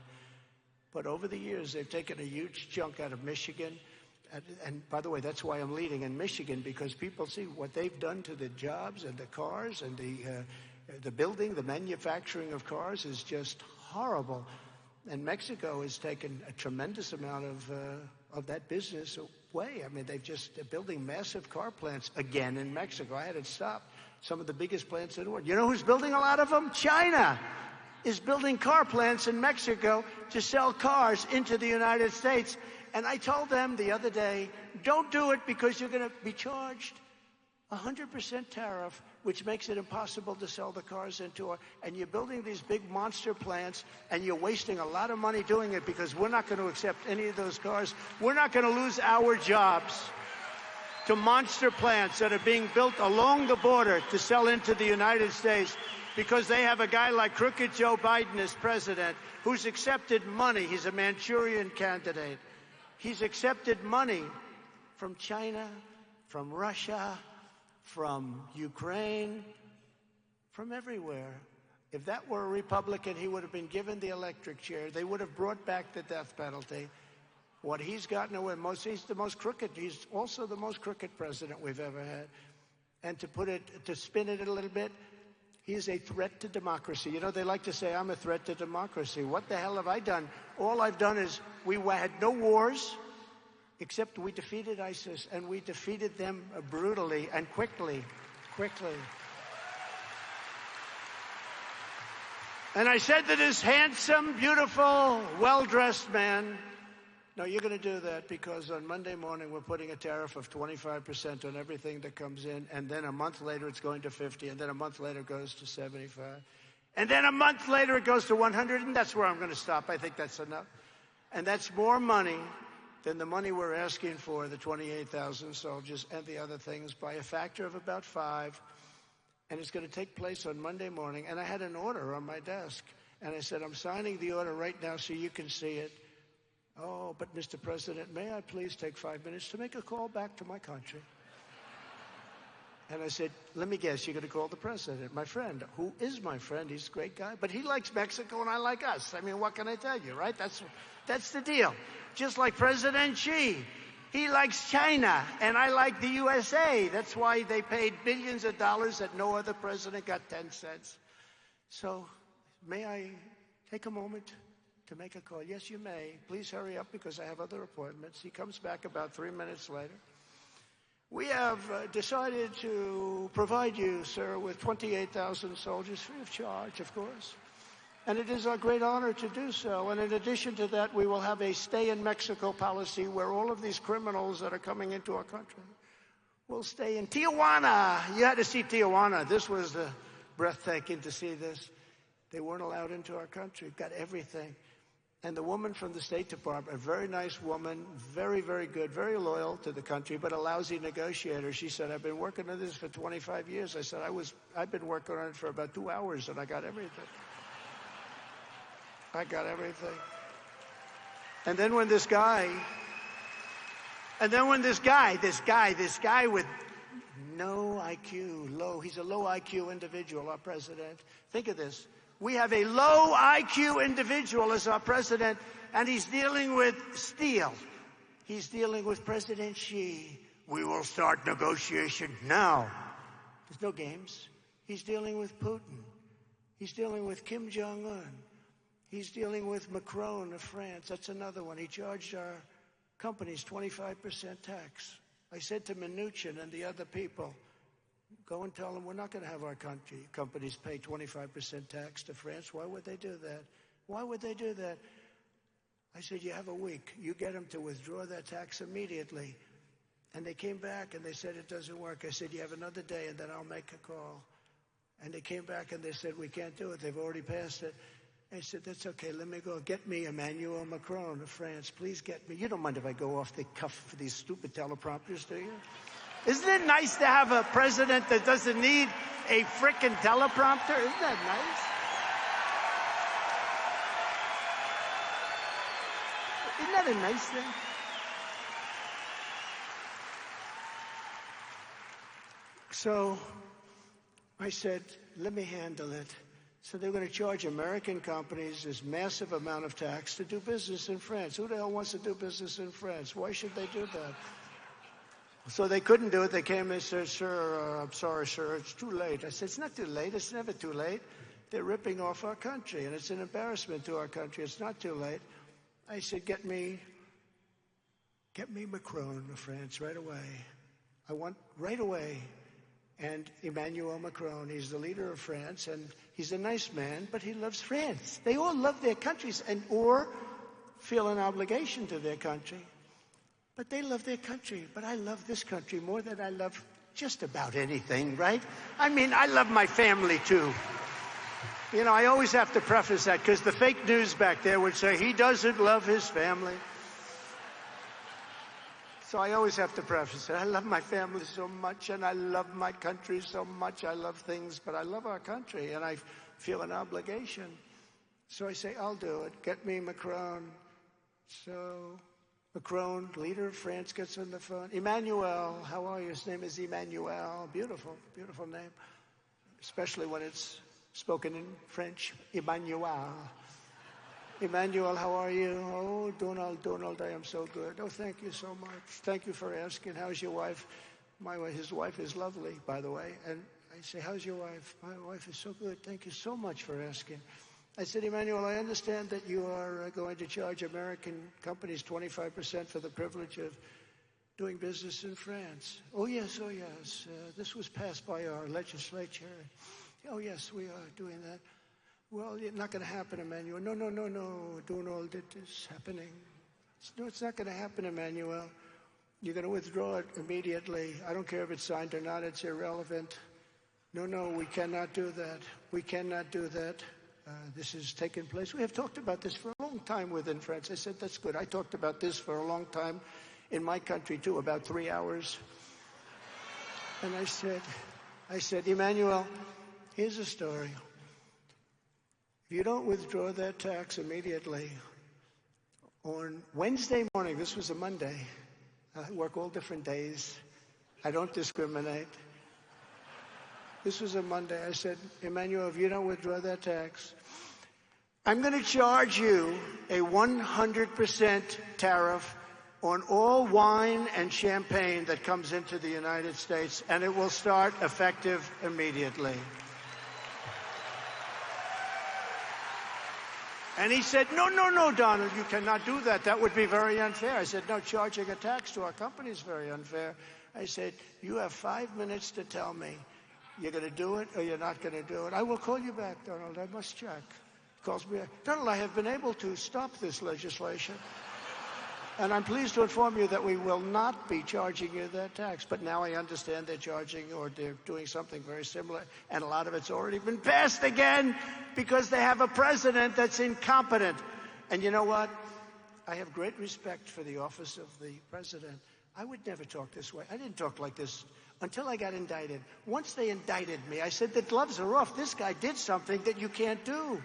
But over the years, they've taken a huge chunk out of Michigan. And by the way, that's why I'm leading in Michigan, because people see what they've done to the jobs and the cars and the building, the manufacturing of cars is just horrible. And Mexico has taken a tremendous amount of that business away. I mean, they're building massive car plants again in Mexico. I had it stopped. Some of the biggest plants in the world. You know who's building a lot of them? China is building car plants in Mexico to sell cars into the United States. And I told them the other day, don't do it because you're going to be charged 100% tariff, which makes it impossible to sell the cars into. And you're building these big monster plants, and you're wasting a lot of money doing it because we're not going to accept any of those cars. We're not going to lose our jobs to monster plants that are being built along the border to sell into the United States because they have a guy like crooked Joe Biden as president who's accepted money. He's a Manchurian candidate. He's accepted money from China, from Russia, from Ukraine, from everywhere. If that were a Republican, he would have been given the electric chair. They would have brought back the death penalty. What he's gotten away he's the most crooked. He's also the most crooked president we've ever had. And to spin it a little bit, he's a threat to democracy. You know, they like to say, I'm a threat to democracy. What the hell have I done? All I've done is we had no wars, except we defeated ISIS, and we defeated them brutally and quickly. And I said to this handsome, beautiful, well-dressed man, no, you're going to do that because on Monday morning we're putting a tariff of 25% on everything that comes in, and then a month later it's going to 50, and then a month later it goes to 75, and then a month later it goes to 100, and that's where I'm going to stop. I think that's enough. And that's more money than the money we're asking for, the 28,000 soldiers and the other things, by a factor of about 5. And it's going to take place on Monday morning. And I had an order on my desk. And I said, I'm signing the order right now so you can see it. Oh, but Mr. President, may I please take 5 minutes to make a call back to my country? And I said, let me guess, you're going to call the president, my friend. Who is my friend? He's a great guy. But he likes Mexico and I like us. I mean, what can I tell you, right? That's the deal. Just like President Xi. He likes China, and I like the USA. That's why they paid billions of dollars that no other president got 10 cents. So may I take a moment to make a call? Yes, you may. Please hurry up because I have other appointments. He comes back about 3 minutes later. We have decided to provide you, sir, with 28,000 soldiers free of charge, of course. And it is our great honor to do so. And in addition to that, we will have a stay in Mexico policy where all of these criminals that are coming into our country will stay in Tijuana. You had to see Tijuana. This was breathtaking to see this. They weren't allowed into our country. Got everything. And the woman from the State Department, a very nice woman, very, very good, very loyal to the country, but a lousy negotiator. She said, I've been working on this for 25 years. I said, I've been working on it for about 2 hours, and I got everything. I got everything. And then when this guy with no IQ, he's a low IQ individual, our president. Think of this. We have a low IQ individual as our president, and he's dealing with steel. He's dealing with President Xi. We will start negotiation now. There's no games. He's dealing with Putin. He's dealing with Kim Jong-un. He's dealing with Macron of France. That's another one. He charged our companies 25% tax. I said to Mnuchin and the other people, go and tell them we're not going to have our companies pay 25% tax to France. Why would they do that? Why would they do that? I said, you have a week. You get them to withdraw that tax immediately. And they came back and they said it doesn't work. I said, you have another day and then I'll make a call. And they came back and they said, we can't do it. They've already passed it. I said, that's okay. Let me go. Get me Emmanuel Macron of France. Please get me. You don't mind if I go off the cuff for these stupid teleprompters, do you? Isn't it nice to have a president that doesn't need a frickin' teleprompter? Isn't that nice? Isn't that a nice thing? So I said, let me handle it. So they're going to charge American companies this massive amount of tax to do business in France. Who the hell wants to do business in France? Why should they do that? So they couldn't do it. They came and they said, sir, I'm sorry, sir, it's too late. I said, it's not too late. It's never too late. They're ripping off our country, and it's an embarrassment to our country. It's not too late. I said, get me Macron of France right away. I want right away. And Emmanuel Macron, he's the leader of France, and he's a nice man, but he loves France. They all love their countries or feel an obligation to their country. But they love their country. But I love this country more than I love just about anything, right? I mean, I love my family, too. You know, I always have to preface that because the fake news back there would say he doesn't love his family. So I always have to preface it. I love my family so much, and I love my country so much. I love things, but I love our country, and I feel an obligation. So I say, I'll do it. Get me Macron. So Macron, leader of France, gets on the phone. Emmanuel, how are you? His name is Emmanuel. Beautiful, beautiful name, especially when it's spoken in French. Emmanuel. Emmanuel, how are you? Oh, Donald, I am so good. Oh, thank you so much. Thank you for asking. How's your wife? His wife is lovely, by the way. And I say, how's your wife? My wife is so good. Thank you so much for asking. I said, Emmanuel, I understand that you are going to charge American companies 25% for the privilege of doing business in France. Oh, yes, oh, yes. This was passed by our legislature. Oh, yes, we are doing that. Well, it's not going to happen, Emmanuel. No, no, no, no. Donald, it is happening. No, it's not going to happen, Emmanuel. You're going to withdraw it immediately. I don't care if it's signed or not. It's irrelevant. No, no, we cannot do that. We cannot do that. This has taken place. We have talked about this for a long time within France. I said, that's good. I talked about this for a long time in my country, too, about 3 hours. And I said, Emmanuel, here's a story. If you don't withdraw that tax immediately, on Wednesday morning, this was a Monday, I work all different days. I don't discriminate. This was a Monday. I said, Emmanuel, if you don't withdraw that tax, I'm going to charge you a 100% tariff on all wine and champagne that comes into the United States, and it will start effective immediately. And he said, no, no, no, Donald, you cannot do that. That would be very unfair. I said, no, charging a tax to our company is very unfair. I said, you have 5 minutes to tell me you're going to do it or you're not going to do it. I will call you back, Donald. I must check. He calls me back. Donald, I have been able to stop this legislation. And I'm pleased to inform you that we will not be charging you that tax. But now I understand they're charging or they're doing something very similar. And a lot of it's already been passed again because they have a president that's incompetent. And you know what? I have great respect for the office of the president. I would never talk this way. I didn't talk like this until I got indicted. Once they indicted me, I said, the gloves are off. This guy did something that you can't do.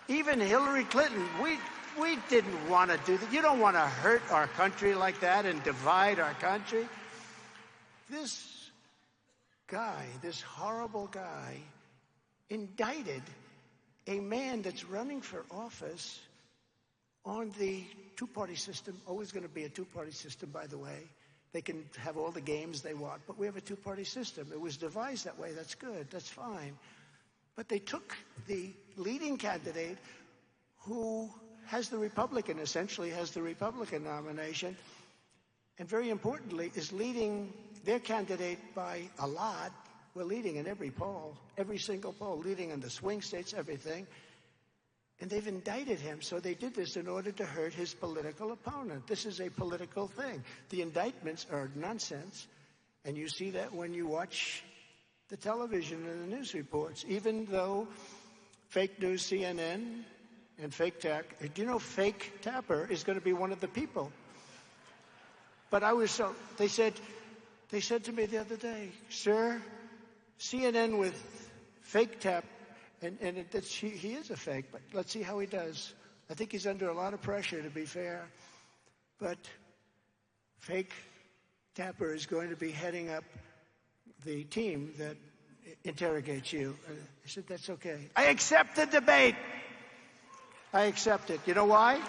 Even Hillary Clinton, we didn't want to do that. You don't want to hurt our country like that and divide our country. This guy, this horrible guy, indicted a man that's running for office on the two-party system. Always going to be a two-party system, by the way. They can have all the games they want, but we have a two-party system. It was devised that way. That's good. That's fine. But they took the leading candidate who has the Republican, essentially has the Republican nomination, and very importantly, is leading their candidate by a lot. We're leading in every poll, every single poll, leading in the swing states, everything. And they've indicted him, so they did this in order to hurt his political opponent. This is a political thing. The indictments are nonsense, and you see that when you watch the television and the news reports, even though fake news, CNN, and fake tech. Do you know fake Tapper is going to be one of the people? But they said to me the other day, sir, CNN with fake tap, he is a fake, but let's see how he does. I think he's under a lot of pressure, to be fair. But fake Tapper is going to be heading up the team that interrogates you. I said, that's okay. I accept the debate. I accept it. You know why?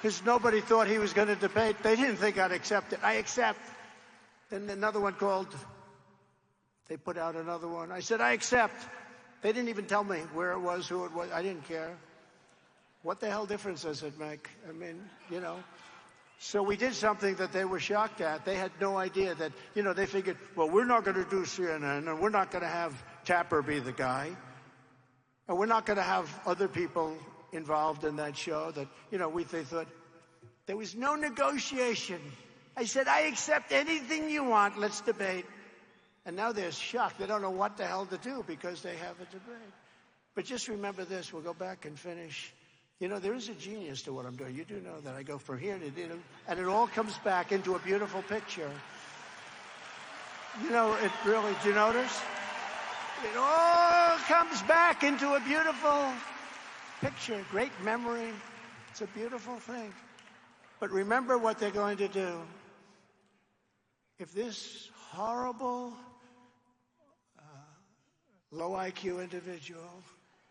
Because nobody thought he was going to debate. They didn't think I'd accept it. I accept. Then another one called. They put out another one. I said, I accept. They didn't even tell me where it was, who it was. I didn't care. What the hell difference does it make? I mean, you know. So we did something that they were shocked at. They had no idea that, you know, they figured, well, we're not going to do CNN, and we're not going to have Tapper be the guy. And we're not going to have other people involved in that show that, you know, they thought there was no negotiation. I said, I accept anything you want. Let's debate. And now they're shocked. They don't know what the hell to do because they have a debate. But just remember this. We'll go back and finish. You know, there is a genius to what I'm doing. You do know that. I go from here to there, and it all comes back into a beautiful picture. You know, it really, do you notice? It all comes back into a beautiful picture, great memory. It's a beautiful thing. But remember what they're going to do. If this horrible, low IQ individual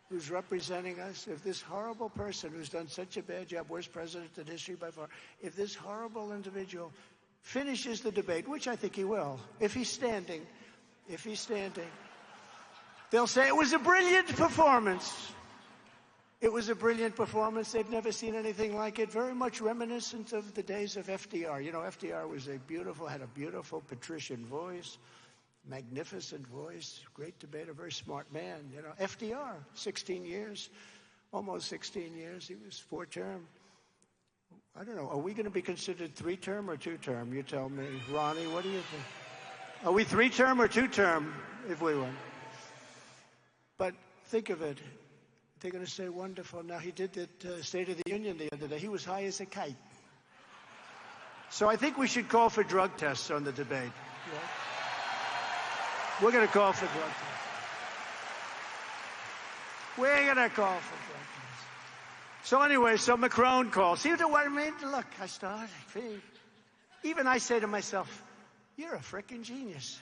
who's representing us, if this horrible person who's done such a bad job, worst president in history by far, if this horrible individual finishes the debate, which I think he will, if he's standing, they'll say it was a brilliant performance. It was a brilliant performance. They've never seen anything like it. Very much reminiscent of the days of FDR. You know, FDR was had a beautiful patrician voice, magnificent voice, great debater, very smart man. You know, FDR, 16 years, almost 16 years. He was 4-term. I don't know. Are we going to be considered 3-term or 2-term? You tell me. Ronnie, what do you think? Are we 3-term or 2-term if we win? But think of it. They're going to say, wonderful. Now, he did that State of the Union the other day. He was high as a kite. So I think we should call for drug tests on the debate. Yeah? We're going to call for drug tests. We're going to call for drug tests. So anyway, so Macron calls. See what I mean? Look, I started. Even I say to myself, you're a frickin' genius.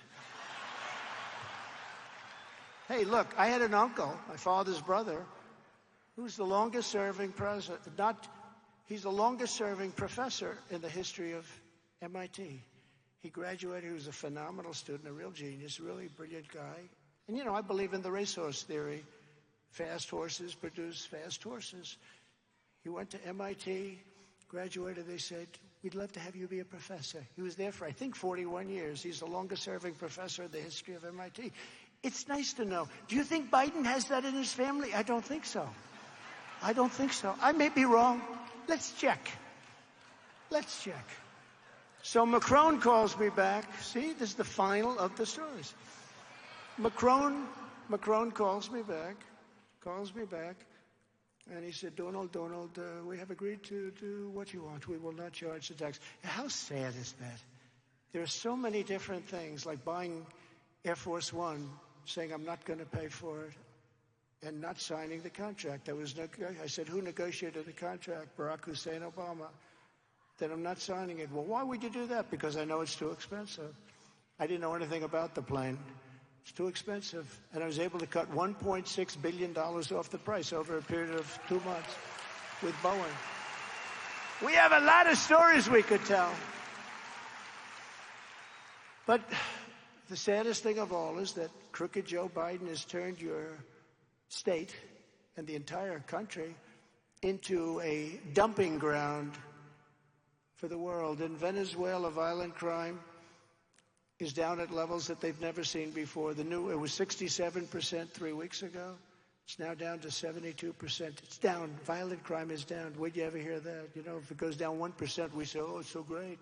Hey, look, I had an uncle, my father's brother, who's the longest-serving president. He's the longest-serving professor in the history of MIT. He graduated. He was a phenomenal student, a real genius, really brilliant guy. And, you know, I believe in the racehorse theory. Fast horses produce fast horses. He went to MIT, graduated. They said, we'd love to have you be a professor. He was there for, I think, 41 years. He's the longest-serving professor in the history of MIT. It's nice to know. Do you think Biden has that in his family? I don't think so. I don't think so. I may be wrong. Let's check. Let's check. So Macron calls me back. See, this is the final of the stories. Macron calls me back, and he said, Donald, we have agreed to do what you want. We will not charge the tax. How sad is that? There are so many different things, like buying Air Force One, saying I'm not going to pay for it, and not signing the contract. I said, who negotiated the contract? Barack Hussein Obama. Then I'm not signing it. Well, why would you do that? Because I know it's too expensive. I didn't know anything about the plane. It's too expensive. And I was able to cut $1.6 billion off the price over a period of 2 months with Boeing. We have a lot of stories we could tell. But the saddest thing of all is that crooked Joe Biden has turned your state and the entire country into a dumping ground for the world. In Venezuela, violent crime is down at levels that they've never seen before. It was 67% 3 weeks ago. It's now down to 72%. It's down. Violent crime is down. Where'd you ever hear that? You know, if it goes down 1%, we say, oh, it's so great.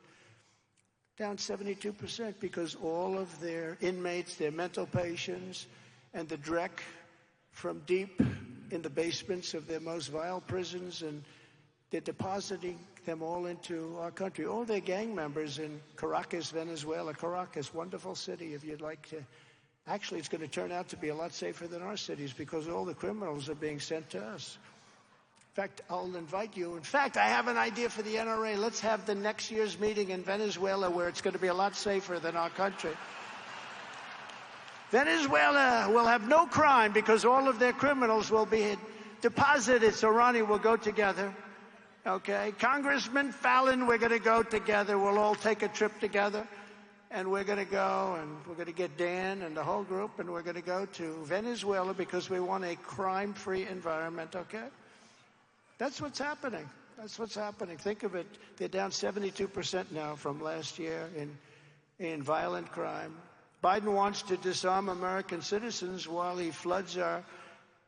Down 72% because all of their inmates, their mental patients, and the dreck from deep in the basements of their most vile prisons, and they're depositing them all into our country. All their gang members in Caracas, Venezuela. Caracas, wonderful city if you'd like to. Actually, it's going to turn out to be a lot safer than our cities because all the criminals are being sent to us. In fact, I'll invite you. In fact, I have an idea for the NRA. Let's have the next year's meeting in Venezuela where it's going to be a lot safer than our country. Venezuela will have no crime because all of their criminals will be deposited. So, Ronnie, we'll go together. Okay? Congressman Fallon, we're going to go together. We'll all take a trip together. And we're going to go, and we're going to get Dan and the whole group, and we're going to go to Venezuela because we want a crime-free environment, okay? That's what's happening. That's what's happening. Think of it. They're down 72% now from last year in violent crime. Biden wants to disarm American citizens while he floods our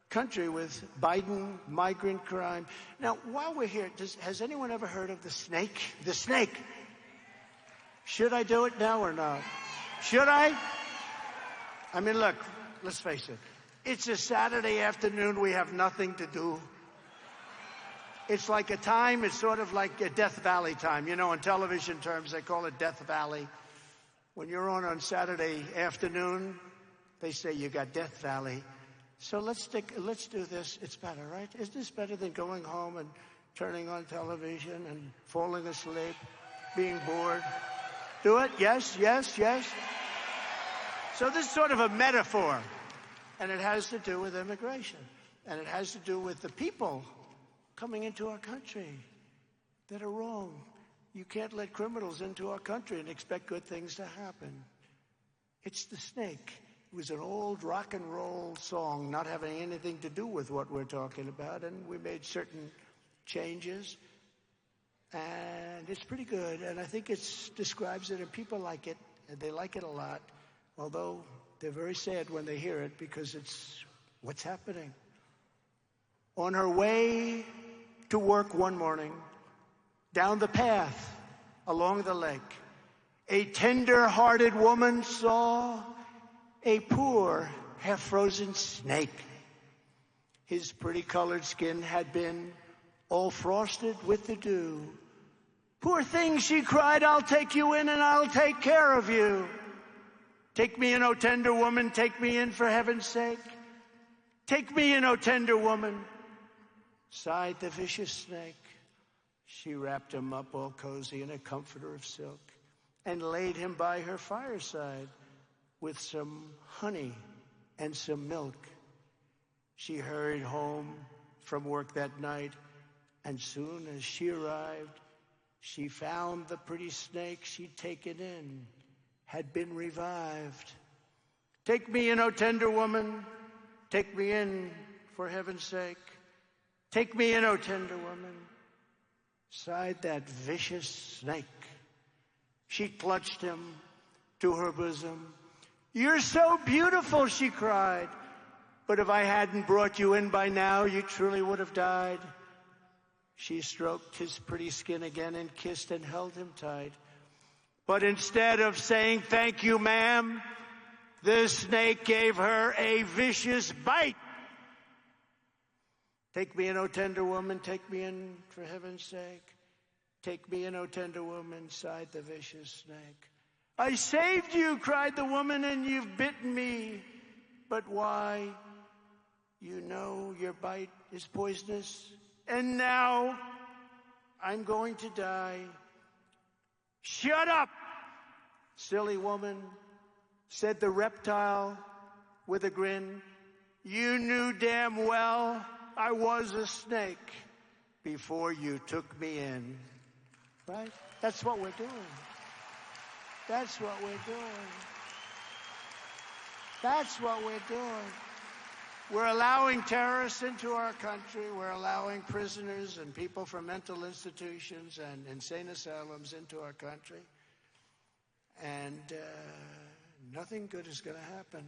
country with Biden migrant crime. Now, while we're here, has anyone ever heard of the snake? The snake. Should I do it now or not? Should I? I mean, look, let's face it. It's a Saturday afternoon. We have nothing to do. It's like a time, it's sort of like a Death Valley time. You know, in television terms, they call it Death Valley. When you're on Saturday afternoon, they say you got Death Valley. So let's do this. It's better, right? Is this better than going home and turning on television and falling asleep, being bored? Do it? Yes, yes, yes. So this is sort of a metaphor, and it has to do with immigration, and it has to do with the people coming into our country that are wrong. You can't let criminals into our country and expect good things to happen. It's the snake. It was an old rock and roll song, not having anything to do with what we're talking about, and we made certain changes. And it's pretty good, and I think it describes it, and people like it, and they like it a lot. although they're very sad when they hear it because it's what's happening. On her way to work one morning, down the path along the lake, a tender-hearted woman saw a poor, half-frozen snake. His pretty colored skin had been all frosted with the dew. "Poor thing," she cried, "I'll take you in and I'll take care of you. Take me in, O tender woman, take me in for heaven's sake. Take me in, O tender woman," sighed the vicious snake. She wrapped him up all cozy in a comforter of silk and laid him by her fireside with some honey and some milk. She hurried home from work that night, and soon as she arrived, she found the pretty snake she'd taken in had been revived. "Take me in, O tender woman, take me in for heaven's sake. Take me in, O tender woman," sighed that vicious snake. She clutched him to her bosom. "You're so beautiful," she cried, "but if I hadn't brought you in by now, you truly would have died." She stroked his pretty skin again and kissed and held him tight. But instead of saying, "Thank you, ma'am," the snake gave her a vicious bite. "Take me in, O tender woman, take me in for heaven's sake. Take me in, O tender woman," sighed the vicious snake. "I saved you," cried the woman, "and you've bitten me. But why? You know your bite is poisonous, and now I'm going to die." "Shut up, silly woman," said the reptile with a grin. "You knew damn well I was a snake before you took me in." Right? That's what we're doing. That's what we're doing. That's what we're doing. We're allowing terrorists into our country. We're allowing prisoners and people from mental institutions and insane asylums into our country. And nothing good is going to happen.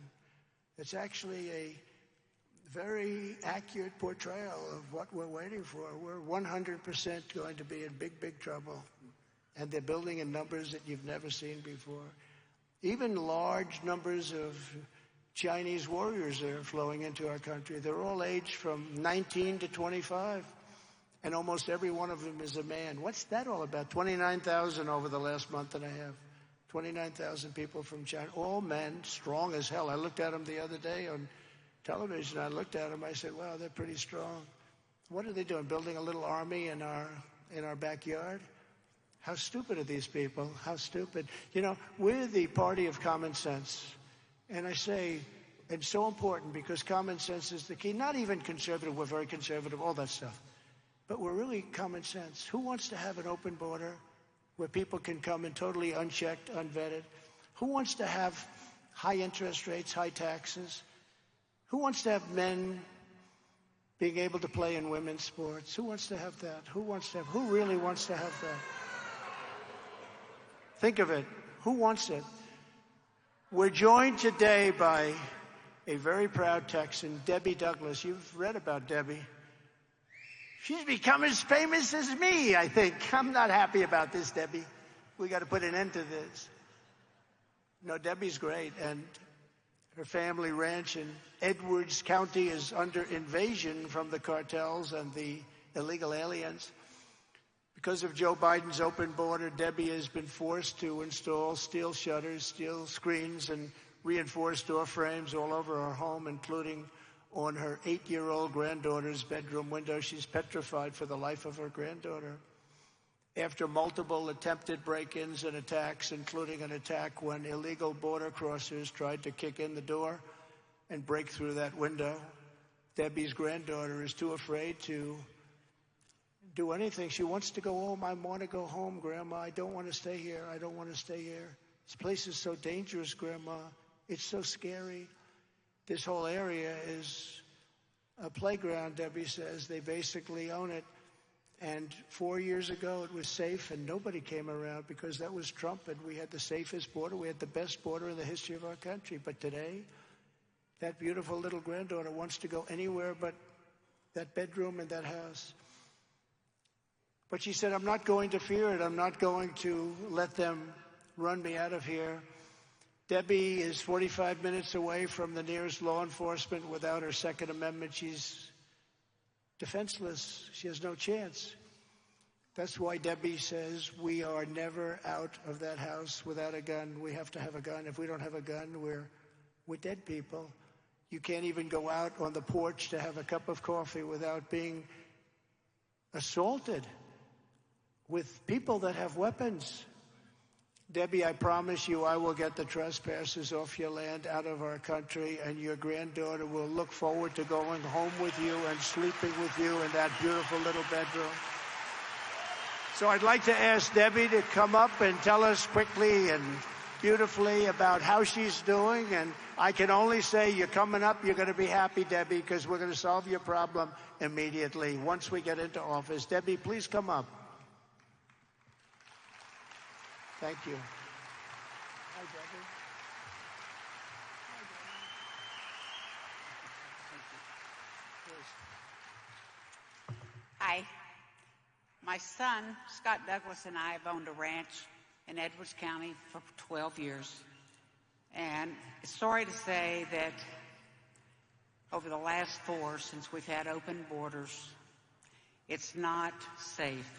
It's actually a very accurate portrayal of what we're waiting for. We're 100% going to be in big, big trouble. And they're building in numbers that you've never seen before. Even large numbers of Chinese warriors are flowing into our country. They're all aged from 19 to 25. And almost every one of them is a man. What's that all about? 29,000 over the last month and a half. 29,000 people from China. All men, strong as hell. I looked at them the other day on television. I looked at them. I said, wow, they're pretty strong. What are they doing? Building a little army in our backyard? How stupid are these people? How stupid. You know, we're the party of common sense. And I say, it's so important because common sense is the key. Not even conservative. We're very conservative, all that stuff. But we're really common sense. Who wants to have an open border where people can come in totally unchecked, unvetted? Who wants to have high interest rates, high taxes? Who wants to have men being able to play in women's sports? Who wants to have that? Who really wants to have that? Think of it. Who wants it? We're joined today by a very proud Texan, Debbie Douglas. You've read about Debbie. She's become as famous as me, I think. I'm not happy about this, Debbie. We got to put an end to this. No, Debbie's great, and her family ranch in Edwards County is under invasion from the cartels and the illegal aliens. Because of Joe Biden's open border, Debbie has been forced to install steel shutters, steel screens, and reinforced door frames all over her home, including on her 8-year-old granddaughter's bedroom window. She's petrified for the life of her granddaughter. After multiple attempted break-ins and attacks, including an attack when illegal border crossers tried to kick in the door and break through that window, Debbie's granddaughter is too afraid to do anything. She wants to go home. I want to go home, Grandma. I don't want to stay here. I don't want to stay here. This place is so dangerous, Grandma. It's so scary. This whole area is a playground, Debbie says. They basically own it. And 4 years ago, it was safe, and nobody came around because that was Trump, and we had the safest border. We had the best border in the history of our country. But today, that beautiful little granddaughter wants to go anywhere but that bedroom and that house. But she said, I'm not going to fear it. I'm not going to let them run me out of here. Debbie is 45 minutes away from the nearest law enforcement. Without her Second Amendment, she's defenseless. She has no chance. That's why Debbie says we are never out of that house without a gun. We have to have a gun. If we don't have a gun, we're dead people. You can't even go out on the porch to have a cup of coffee without being assaulted with people that have weapons. Debbie, I promise you I will get the trespassers off your land, out of our country, and your granddaughter will look forward to going home with you and sleeping with you in that beautiful little bedroom. So I'd like to ask Debbie to come up and tell us quickly and beautifully about how she's doing. And I can only say you're coming up, you're going to be happy, Debbie, because we're going to solve your problem immediately once we get into office. Debbie, please come up. Thank you. Hi, Debbie. Hi. My son, Scott Douglas, and I have owned a ranch in Edwards County for 12 years. And sorry to say that over the last 4, since we've had open borders, it's not safe.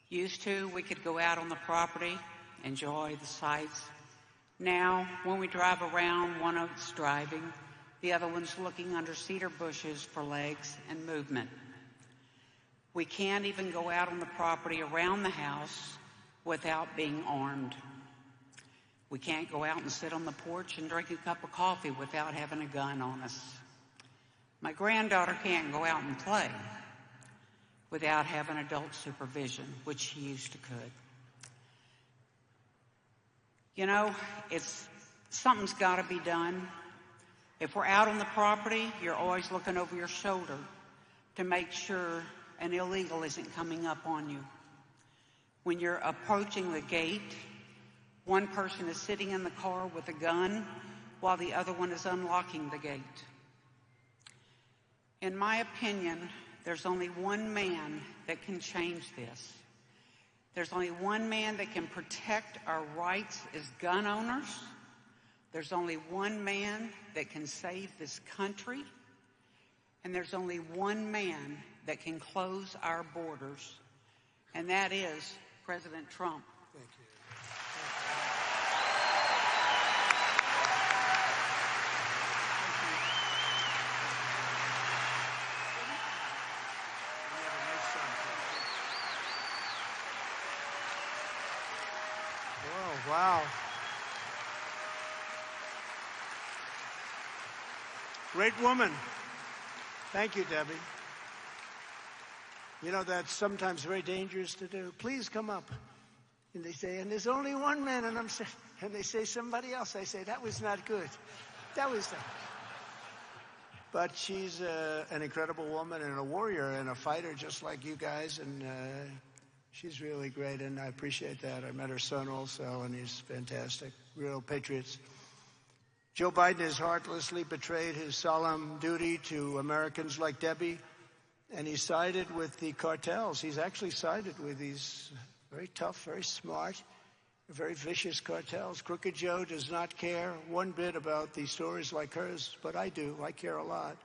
Used to, we could go out on the property, enjoy the sights. Now, when we drive around, one of us driving, the other one's looking under cedar bushes for legs and movement. We can't even go out on the property around the house without being armed. We can't go out and sit on the porch and drink a cup of coffee without having a gun on us. My granddaughter can't go out and play without having adult supervision, which she used to could. You know, something's got to be done. If we're out on the property, you're always looking over your shoulder to make sure an illegal isn't coming up on you. When you're approaching the gate, one person is sitting in the car with a gun while the other one is unlocking the gate. In my opinion, there's only one man that can change this. There's only one man that can protect our rights as gun owners. There's only one man that can save this country. And there's only one man that can close our borders, and that is President Trump. Thank you. Wow. Great woman. Thank you, Debbie. You know, that's sometimes very dangerous to do. Please come up. And they say, and there's only one man, and they say somebody else. I say, that was not good. That was not. But she's an incredible woman and a warrior and a fighter just like you guys, and she's really great, and I appreciate that. I met her son also, and he's fantastic. Real patriots. Joe Biden has heartlessly betrayed his solemn duty to Americans like Debbie, and he sided with the cartels. He's actually sided with these very tough, very smart, very vicious cartels. Crooked Joe does not care one bit about these stories like hers, but I do. I care a lot.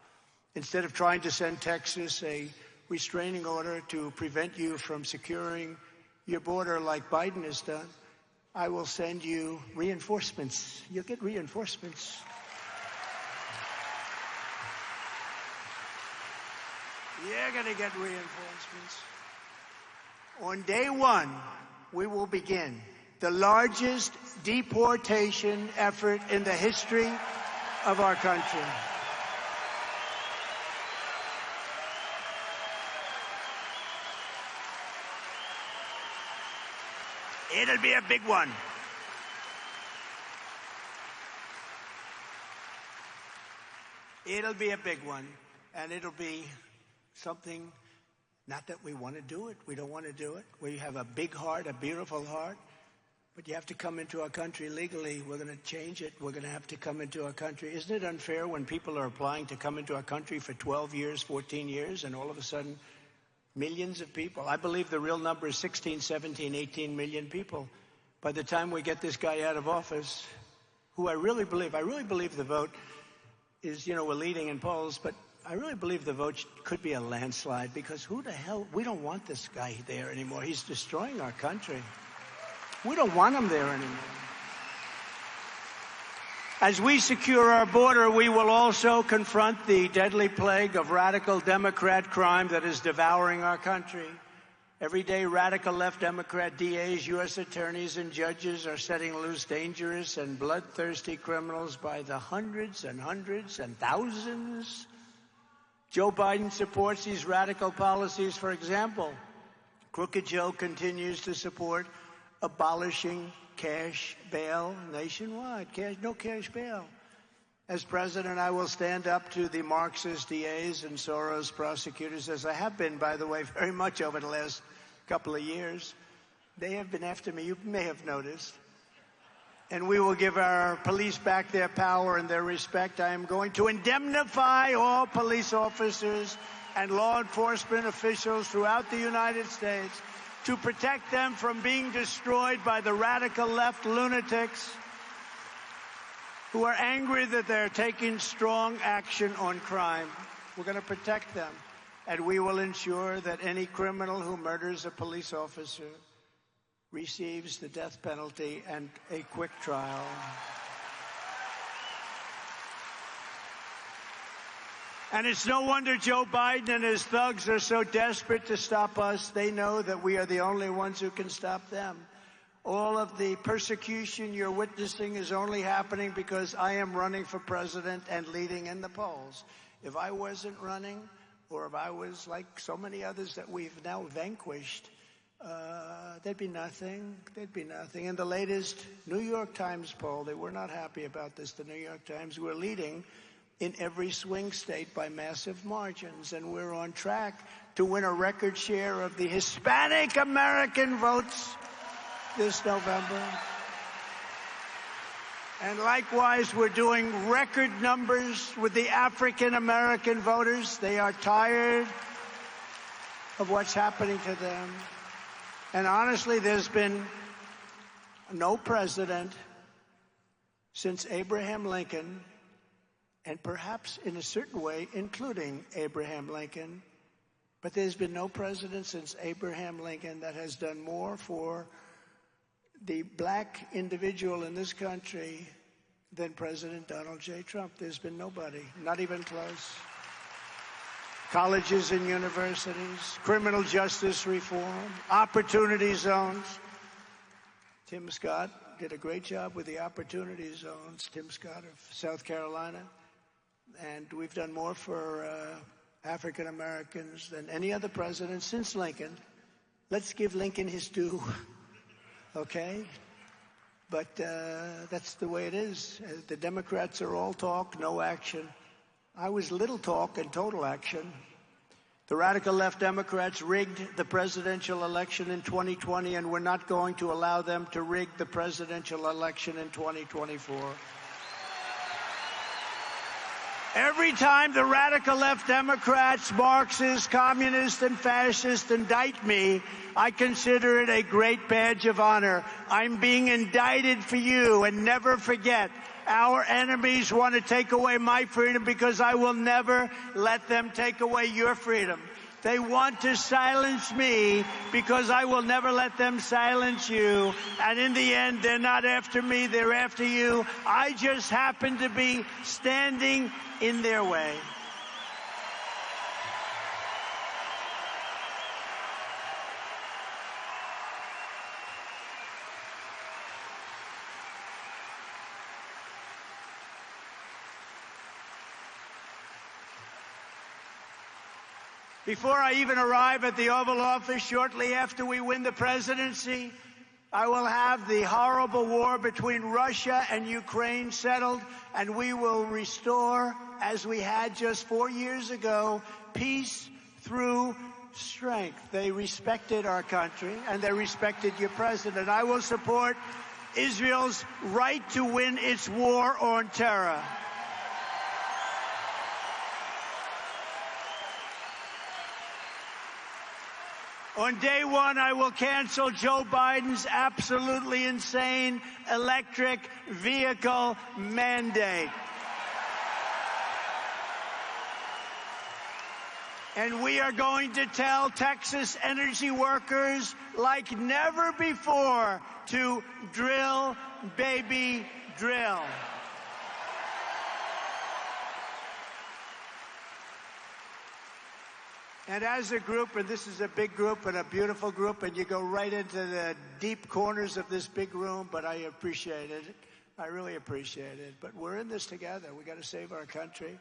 Instead of trying to send Texas a restraining order to prevent you from securing your border like Biden has done, I will send you reinforcements. You'll get reinforcements. You're going to get reinforcements. On day one, we will begin the largest deportation effort in the history of our country. It'll be a big one. It'll be a big one, and it'll be something Not that we want to do it. We don't want to do it. We have a big heart, a beautiful heart. But you have to come into our country legally. We're going to change it. We're going to have to come into our country. Isn't it unfair when people are applying to come into our country for 12 years, 14 years, and all of a sudden millions of people? I believe the real number is 16, 17, 18 million people. By the time we get this guy out of office, who I really believe the vote is, we're leading in polls, but I really believe the vote could be a landslide, because who the hell, we don't want this guy there anymore. He's destroying our country. We don't want him there anymore. As we secure our border, we will also confront the deadly plague of radical Democrat crime that is devouring our country. Every day, radical left Democrat DAs, U.S. attorneys, and judges are setting loose dangerous and bloodthirsty criminals by the hundreds and hundreds and thousands. Joe Biden supports these radical policies. For example, Crooked Joe continues to support abolishing cash bail nationwide. No cash bail. As president, I will stand up to the Marxist DAs and Soros prosecutors, as I have been, by the way, very much over the last couple of years. They have been after me. You may have noticed. And we will give our police back their power and their respect. I am going to indemnify all police officers and law enforcement officials throughout the United States to protect them from being destroyed by the radical left lunatics who are angry that they're taking strong action on crime. We're going to protect them, and we will ensure that any criminal who murders a police officer receives the death penalty and a quick trial. And it's no wonder Joe Biden and his thugs are so desperate to stop us. They know that we are the only ones who can stop them. All of the persecution you're witnessing is only happening because I am running for president and leading in the polls. If I wasn't running, or if I was like so many others that we've now vanquished, there'd be nothing. There'd be nothing. In the latest New York Times poll, they were not happy about this. The New York Times, we're leading in every swing state by massive margins, and we're on track to win a record share of the Hispanic American votes this November. And likewise, we're doing record numbers with the African American voters. They are tired of what's happening to them. And honestly, there's been no president since Abraham Lincoln, and perhaps in a certain way, including Abraham Lincoln, but there's been no president since Abraham Lincoln that has done more for the black individual in this country than President Donald J. Trump. There's been nobody, not even close. Colleges and universities, criminal justice reform, opportunity zones. Tim Scott did a great job with the opportunity zones, Tim Scott of South Carolina. And we've done more for African Americans than any other president since Lincoln. Let's give Lincoln his due, okay? But that's the way it is. The Democrats are all talk, no action. I was little talk and total action. The radical left Democrats rigged the presidential election in 2020, and we're not going to allow them to rig the presidential election in 2024. Every time the radical left Democrats, Marxists, communists, and fascists indict me, I consider it a great badge of honor. I'm being indicted for you, and never forget, our enemies want to take away my freedom because I will never let them take away your freedom. They want to silence me because I will never let them silence you. And in the end, they're not after me, they're after you. I just happen to be standing in their way. Before I even arrive at the Oval Office, shortly after we win the presidency, I will have the horrible war between Russia and Ukraine settled, and we will restore, as we had just 4 years ago, peace through strength. They respected our country, and they respected your president. I will support Israel's right to win its war on terror. On day one, I will cancel Joe Biden's absolutely insane electric vehicle mandate. And we are going to tell Texas energy workers like never before to drill, baby, drill. And as a group, and this is a big group and a beautiful group, and you go right into the deep corners of this big room, but I appreciate it. I really appreciate it. But we're in this together. We got to save our country.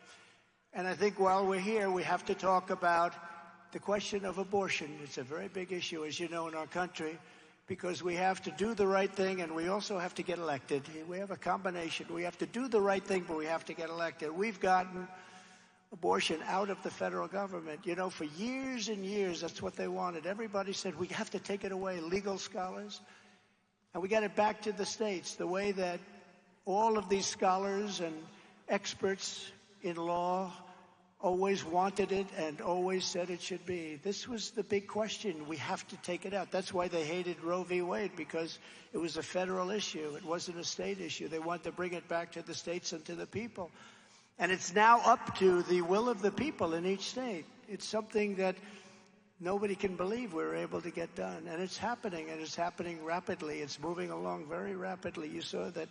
And I think while we're here, we have to talk about the question of abortion. It's a very big issue, as you know, in our country, because we have to do the right thing, and we also have to get elected. We have a combination. We have to do the right thing, but we have to get elected. We've gotten abortion out of the federal government. You know, for years and years, that's what they wanted. Everybody said, we have to take it away, legal scholars. And we got it back to the states, the way that all of these scholars and experts in law always wanted it and always said it should be. This was the big question. We have to take it out. That's why they hated Roe v. Wade, because it was a federal issue. It wasn't a state issue. They wanted to bring it back to the states and to the people. And it's now up to the will of the people in each state. It's something that nobody can believe we're able to get done. And it's happening, and it's happening rapidly. It's moving along very rapidly. You saw that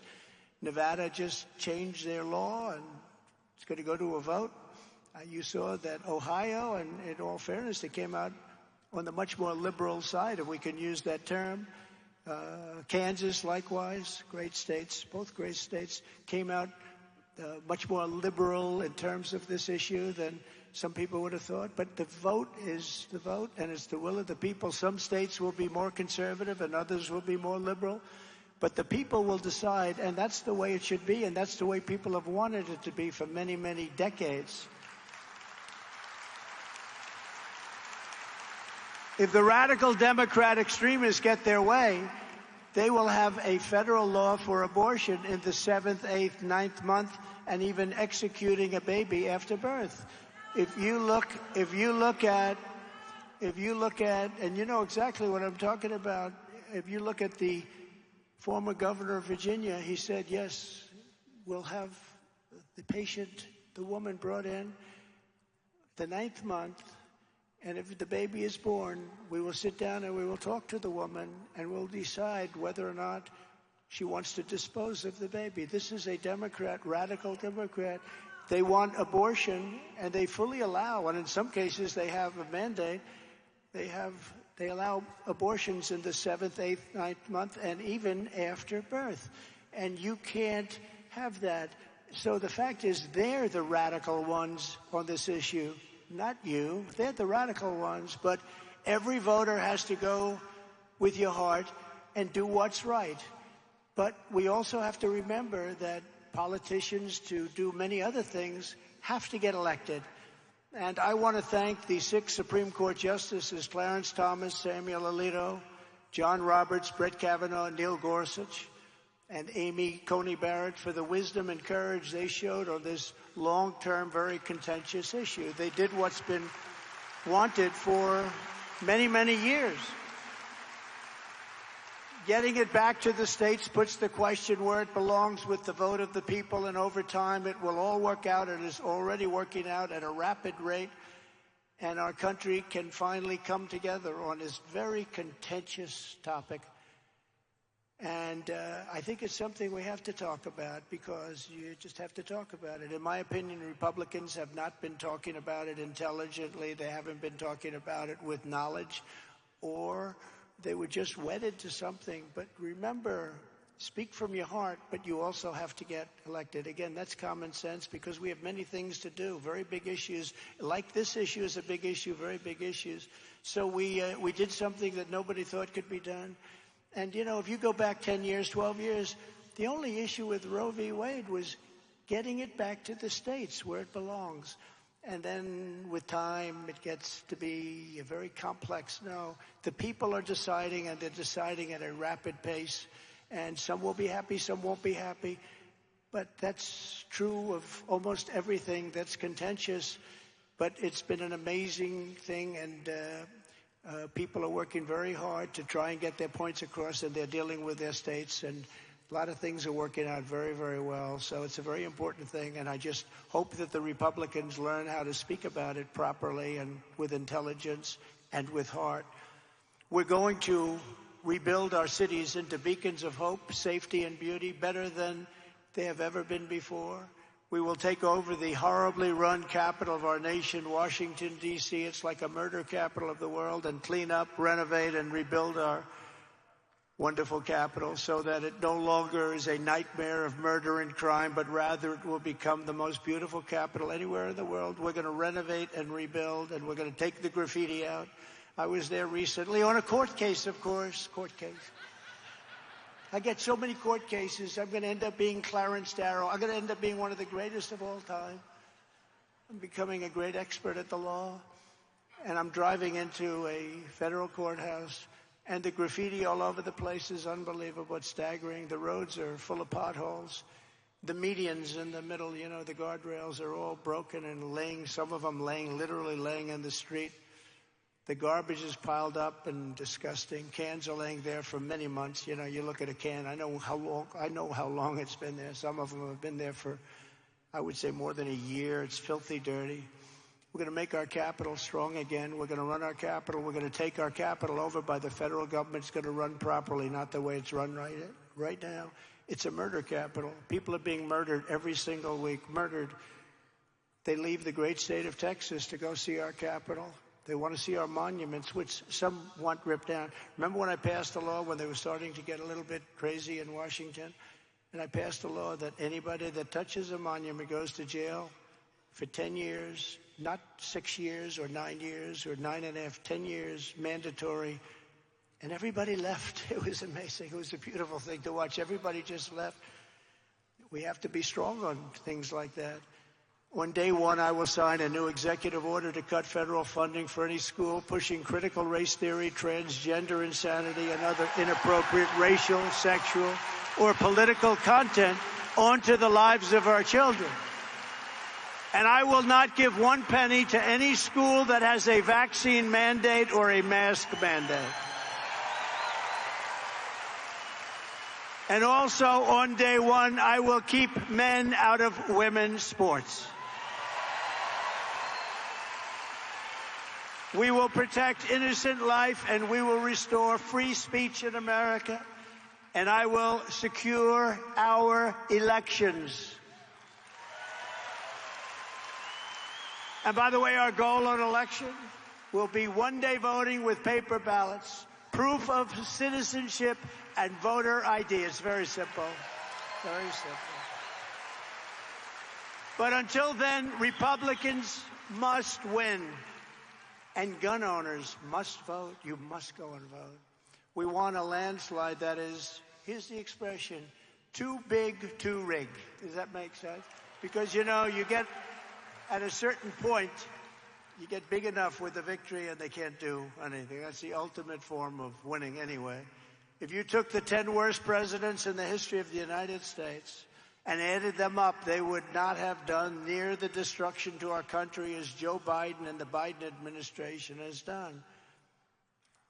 Nevada just changed their law, and it's going to go to a vote. You saw that Ohio, and in all fairness, they came out on the much more liberal side, if we can use that term. Kansas, likewise, great states, both great states, came out much more liberal in terms of this issue than some people would have thought. But the vote is the vote, and it's the will of the people. Some states will be more conservative and others will be more liberal. But the people will decide, and that's the way it should be, and that's the way people have wanted it to be for many, many decades. If the radical Democrat extremists get their way, they will have a federal law for abortion in the 7th, 8th, 9th month, and even executing a baby after birth. If you look at, and you know exactly what I'm talking about, if you look at the former governor of Virginia, he said, yes, we'll have the patient, the woman brought in the 9th month, and if the baby is born, we will sit down and we will talk to the woman and we'll decide whether or not she wants to dispose of the baby. This is a Democrat, radical Democrat. They want abortion, and they fully allow, and in some cases they have a mandate, they allow abortions in the 7th, 8th, 9th month, and even after birth. And you can't have that. So the fact is, they're the radical ones on this issue, not you. They're the radical ones, but every voter has to go with your heart and do what's right. But we also have to remember that politicians, to do many other things, have to get elected. And I want to thank the 6 Supreme Court justices, Clarence Thomas, Samuel Alito, John Roberts, Brett Kavanaugh, Neil Gorsuch, and Amy Coney Barrett for the wisdom and courage they showed on this long-term, very contentious issue. They did what's been wanted for many, many years. Getting it back to the states puts the question where it belongs, with the vote of the people, and over time it will all work out. It is already working out at a rapid rate, and our country can finally come together on this very contentious topic. And I think it's something we have to talk about, because you just have to talk about it. In my opinion, Republicans have not been talking about it intelligently. They haven't been talking about it with knowledge, or they were just wedded to something. But remember, speak from your heart, but you also have to get elected. Again, that's common sense, because we have many things to do, very big issues. Like this issue is a big issue, very big issues. So we did something that nobody thought could be done. And, you know, if you go back 10 years, 12 years, the only issue with Roe v. Wade was getting it back to the states where it belongs. And then with time, it gets to be a very complex. No, the people are deciding, and they're deciding at a rapid pace. And some will be happy, some won't be happy. But that's true of almost everything that's contentious. But it's been an amazing thing, and people are working very hard to try and get their points across, and they're dealing with their states, and a lot of things are working out very, very well. So it's a very important thing, and I just hope that the Republicans learn how to speak about it properly and with intelligence and with heart. We're going to rebuild our cities into beacons of hope, safety, and beauty better than they have ever been before. We will take over the horribly run capital of our nation, Washington, D.C. It's like a murder capital of the world, and clean up, renovate, and rebuild our wonderful capital so that it no longer is a nightmare of murder and crime, but rather it will become the most beautiful capital anywhere in the world. We're going to renovate and rebuild, and we're going to take the graffiti out. I was there recently on a court case, of course, court case. I get so many court cases. I'm going to end up being Clarence Darrow. I'm going to end up being one of the greatest of all time. I'm becoming a great expert at the law. And I'm driving into a federal courthouse, and the graffiti all over the place is unbelievable. It's staggering. The roads are full of potholes. The medians in the middle, you know, the guardrails are all broken and laying, some of them literally laying in the street. The garbage is piled up and disgusting. Cans are laying there for many months. You know, you look at a can. I know how long it's been there. Some of them have been there for, I would say, more than a year. It's filthy dirty. We're going to make our capital strong again. We're going to run our capital. We're going to take our capital over by the federal government. It's going to run properly, not the way it's run right now. It's a murder capital. People are being murdered every single week. Murdered. They leave the great state of Texas to go see our capital. They want to see our monuments, which some want ripped down. Remember when I passed a law when they were starting to get a little bit crazy in Washington? And I passed a law that anybody that touches a monument goes to jail for 10 years, not 6 years or 9 years or 9.5, 10 years, mandatory. And everybody left. It was amazing. It was a beautiful thing to watch. Everybody just left. We have to be strong on things like that. On day one, I will sign a new executive order to cut federal funding for any school pushing critical race theory, transgender insanity, and other inappropriate racial, sexual, or political content onto the lives of our children. And I will not give one penny to any school that has a vaccine mandate or a mask mandate. And also, on day one, I will keep men out of women's sports. We will protect innocent life, and we will restore free speech in America, and I will secure our elections. And by the way, our goal on election will be one-day voting with paper ballots, proof of citizenship, and voter ID. It's very simple. Very simple. But until then, Republicans must win. And gun owners must vote. You must go and vote. We want a landslide that is, here's the expression, too big to rig. Does that make sense? Because, you know, you get, at a certain point, you get big enough with the victory and they can't do anything. That's the ultimate form of winning anyway. If you took the 10 worst presidents in the history of the United States and added them up, they would not have done near the destruction to our country as Joe Biden and the Biden administration has done.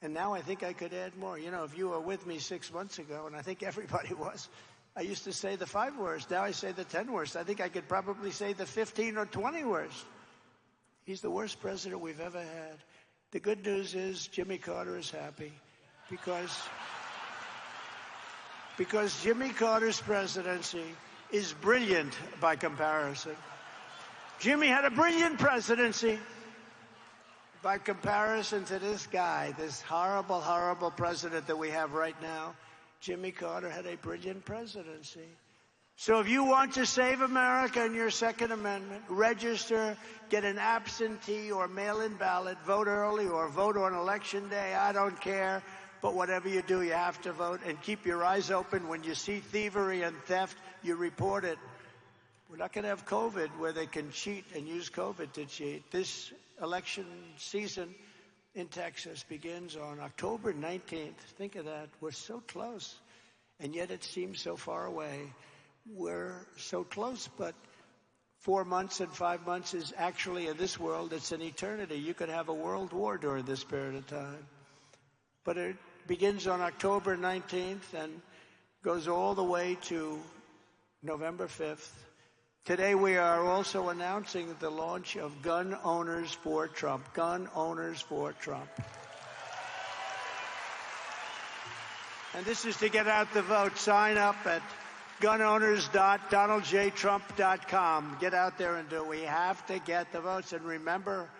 And now I think I could add more. You know, if you were with me 6 months ago, and I think everybody was, I used to say the 5 worst. Now I say the 10 worst. I think I could probably say the 15 or 20 worst. He's the worst president we've ever had. The good news is Jimmy Carter is happy because Jimmy Carter's presidency is brilliant by comparison. Jimmy had a brilliant presidency by comparison to this guy, this horrible, horrible president that we have right now. Jimmy Carter had a brilliant presidency. So if you want to save America in your Second Amendment, register, get an absentee or mail-in ballot, vote early or vote on Election Day. I don't care. But whatever you do, you have to vote, and keep your eyes open. When you see thievery and theft, you report it. We're not going to have COVID where they can cheat and use COVID to cheat. This election season in Texas begins on October 19th. Think of that. We're so close, and yet it seems so far away. We're so close, but 4 months and 5 months is actually, in this world, it's an eternity. You could have a world war during this period of time. But it begins on October 19th and goes all the way to November 5th. Today we are also announcing the launch of Gun Owners for Trump. Gun Owners for Trump. And this is to get out the vote. Sign up at gunowners.donaldjtrump.com. Get out there and do it. We have to get the votes. And remember,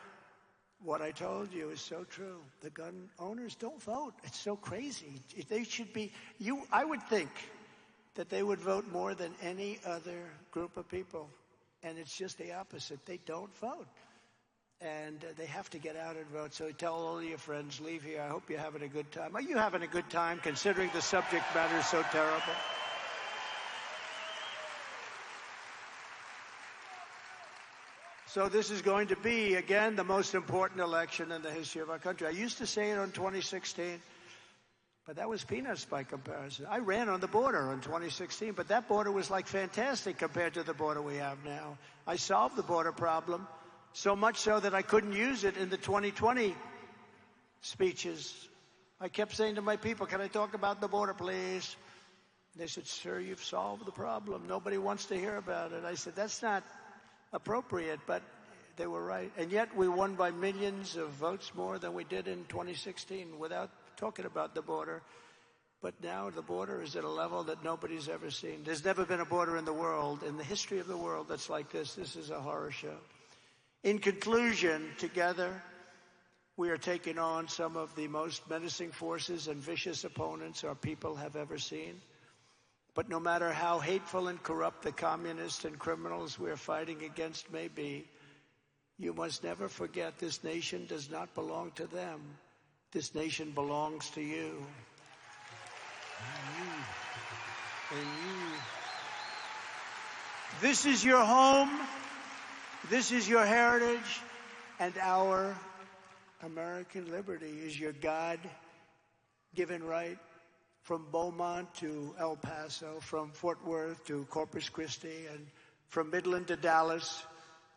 what I told you is so true. The gun owners don't vote. It's so crazy. They should be, I would think that they would vote more than any other group of people. And it's just the opposite. They don't vote. And they have to get out and vote. So tell all your friends, leave here. I hope you're having a good time. Are you having a good time considering the subject matter is so terrible? So this is going to be, again, the most important election in the history of our country. I used to say it on 2016. But that was peanuts by comparison. I ran on the border in 2016, but that border was like fantastic compared to the border we have now. I solved the border problem, so much so that I couldn't use it in the 2020 speeches. I kept saying to my people, can I talk about the border, please? They said, sir, you've solved the problem. Nobody wants to hear about it. I said, that's not appropriate, but they were right. And yet we won by millions of votes more than we did in 2016 without talking about the border. But now the border is at a level that nobody's ever seen. There's never been a border in the world, in the history of the world, that's like this. This is a horror show. In conclusion, together, we are taking on some of the most menacing forces and vicious opponents our people have ever seen. But no matter how hateful and corrupt the communists and criminals we're fighting against may be, you must never forget this nation does not belong to them. This nation belongs to you. And you. This is your home. This is your heritage. And our American liberty is your God-given right. From Beaumont to El Paso, from Fort Worth to Corpus Christi, and from Midland to Dallas,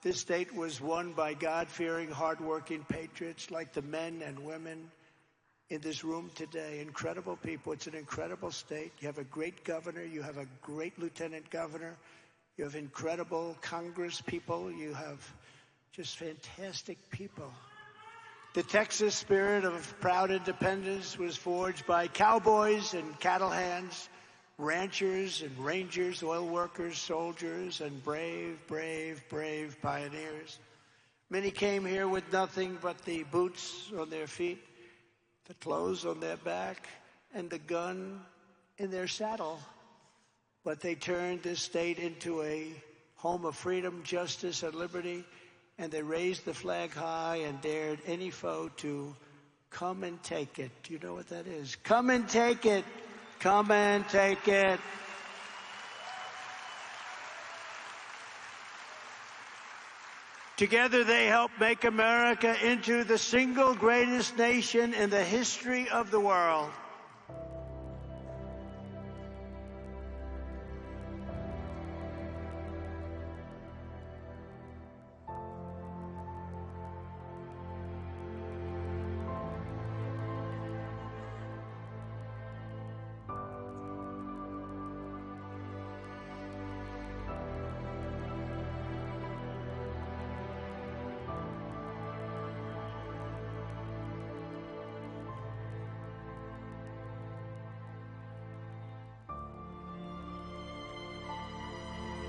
this state was won by God-fearing, hard-working patriots like the men and women in this room today. Incredible people. It's an incredible state. You have a great governor. You have a great lieutenant governor. You have incredible Congress people. You have just fantastic people. The Texas spirit of proud independence was forged by cowboys and cattle hands, ranchers and rangers, oil workers, soldiers, and brave, brave, brave pioneers. Many came here with nothing but the boots on their feet, the clothes on their back, and the gun in their saddle. But they turned this state into a home of freedom, justice, and liberty, and they raised the flag high and dared any foe to come and take it. Do you know what that is? Come and take it. Come and take it. Together they helped make America into the single greatest nation in the history of the world.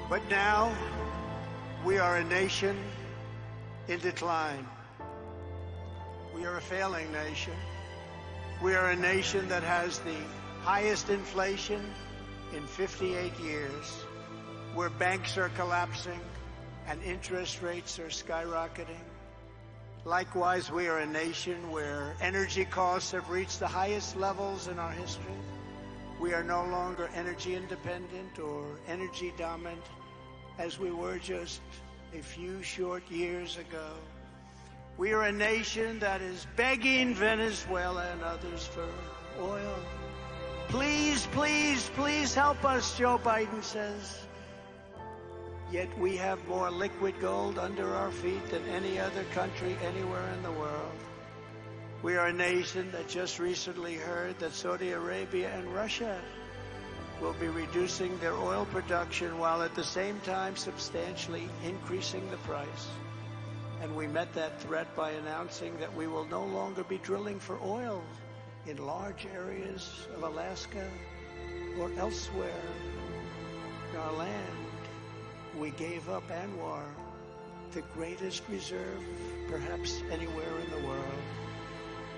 But now, we are a nation in decline. We are a failing nation. We are a nation that has the highest inflation in 58 years, where banks are collapsing and interest rates are skyrocketing. Likewise, we are a nation where energy costs have reached the highest levels in our history. We are no longer energy independent or energy dominant, as we were just a few short years ago. We are a nation that is begging Venezuela and others for oil. Please, please, please help us, Joe Biden says. Yet we have more liquid gold under our feet than any other country anywhere in the world. We are a nation that just recently heard that Saudi Arabia and Russia will be reducing their oil production while at the same time substantially increasing the price. And we met that threat by announcing that we will no longer be drilling for oil in large areas of Alaska or elsewhere in our land. We gave up Anwar, the greatest reserve perhaps anywhere in the world.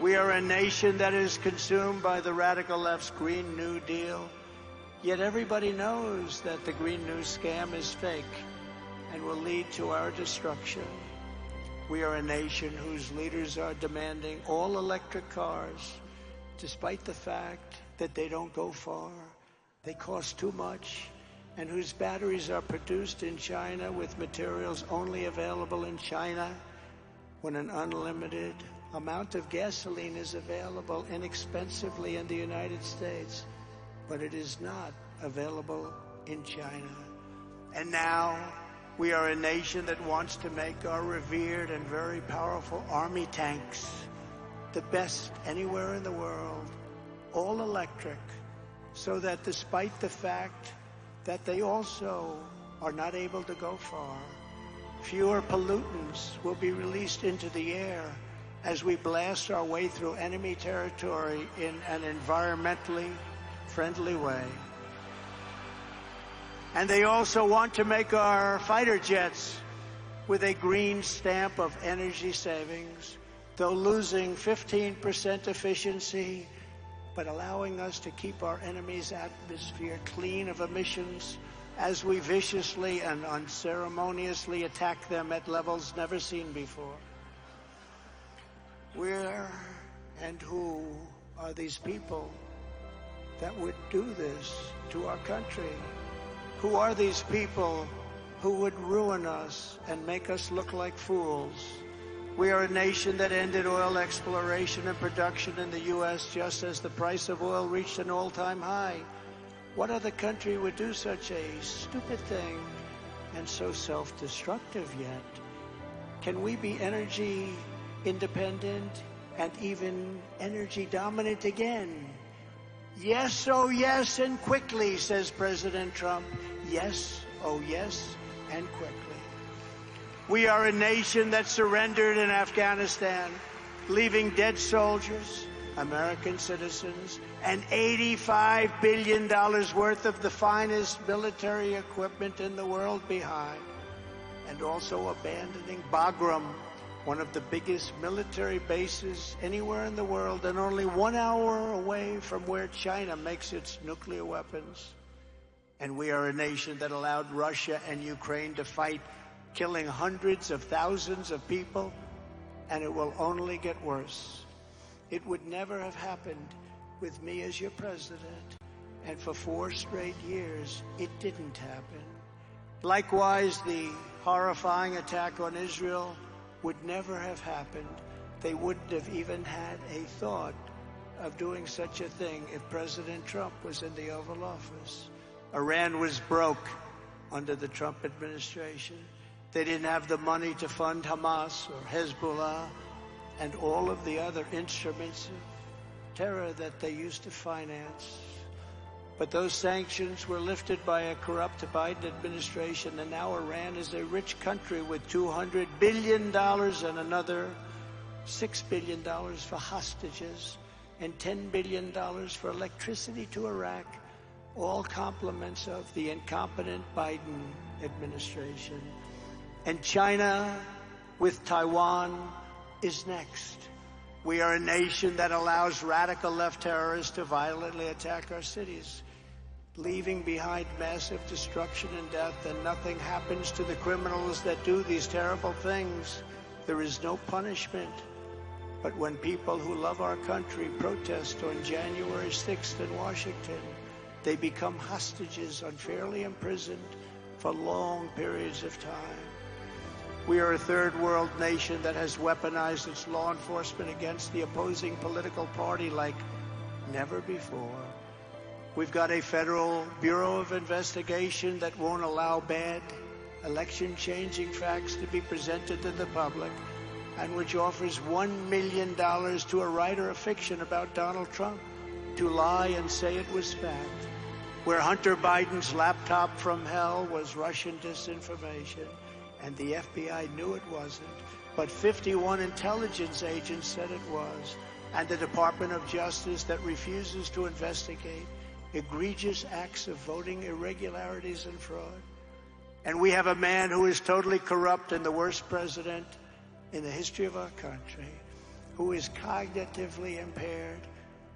We are a nation that is consumed by the radical left's Green New Deal. Yet everybody knows that the Green New scam is fake and will lead to our destruction. We are a nation whose leaders are demanding all electric cars, despite the fact that they don't go far, they cost too much, and whose batteries are produced in China with materials only available in China, when an unlimited amount of gasoline is available inexpensively in the United States, but it is not available in China. And now we are a nation that wants to make our revered and very powerful army tanks the best anywhere in the world, all electric, so that despite the fact that they also are not able to go far, fewer pollutants will be released into the air as we blast our way through enemy territory in an environmentally friendly way. And they also want to make our fighter jets with a green stamp of energy savings, though losing 15% efficiency, but allowing us to keep our enemy's atmosphere clean of emissions as we viciously and unceremoniously attack them at levels never seen before. Where and who are these people that would do this to our country? Who are these people who would ruin us and make us look like fools? We are a nation that ended oil exploration and production in the U.S. just as the price of oil reached an all-time high. What other country would do such a stupid thing and so self-destructive yet? Can we be energy independent and even energy dominant again? Yes, oh yes, and quickly, says President Trump. Yes, oh yes, and quickly. We are a nation that surrendered in Afghanistan, leaving dead soldiers, American citizens, and $85 billion worth of the finest military equipment in the world behind, and also abandoning Bagram, one of the biggest military bases anywhere in the world, and only 1 hour away from where China makes its nuclear weapons. And we are a nation that allowed Russia and Ukraine to fight, killing hundreds of thousands of people, and it will only get worse. It would never have happened with me as your president, and for 4 straight years, it didn't happen. Likewise, the horrifying attack on Israel would never have happened. They wouldn't have even had a thought of doing such a thing if President Trump was in the Oval Office. Iran was broke under the Trump administration. They didn't have the money to fund Hamas or Hezbollah and all of the other instruments of terror that they used to finance. But those sanctions were lifted by a corrupt Biden administration, and now Iran is a rich country with $200 billion and another $6 billion for hostages and $10 billion for electricity to Iraq, all compliments of the incompetent Biden administration. And China with Taiwan is next. We are a nation that allows radical left terrorists to violently attack our cities, leaving behind massive destruction and death, and nothing happens to the criminals that do these terrible things. There is no punishment. But when people who love our country protest on January 6th in Washington, they become hostages, unfairly imprisoned for long periods of time. We are a third world nation that has weaponized its law enforcement against the opposing political party like never before. We've got a federal Bureau of Investigation that won't allow bad election-changing facts to be presented to the public, and which offers $1 million to a writer of fiction about Donald Trump to lie and say it was fact. Where Hunter Biden's laptop from hell was Russian disinformation, and the FBI knew it wasn't, but 51 intelligence agents said it was, and the Department of Justice that refuses to investigate egregious acts of voting irregularities and fraud. And we have a man who is totally corrupt and the worst president in the history of our country, who is cognitively impaired,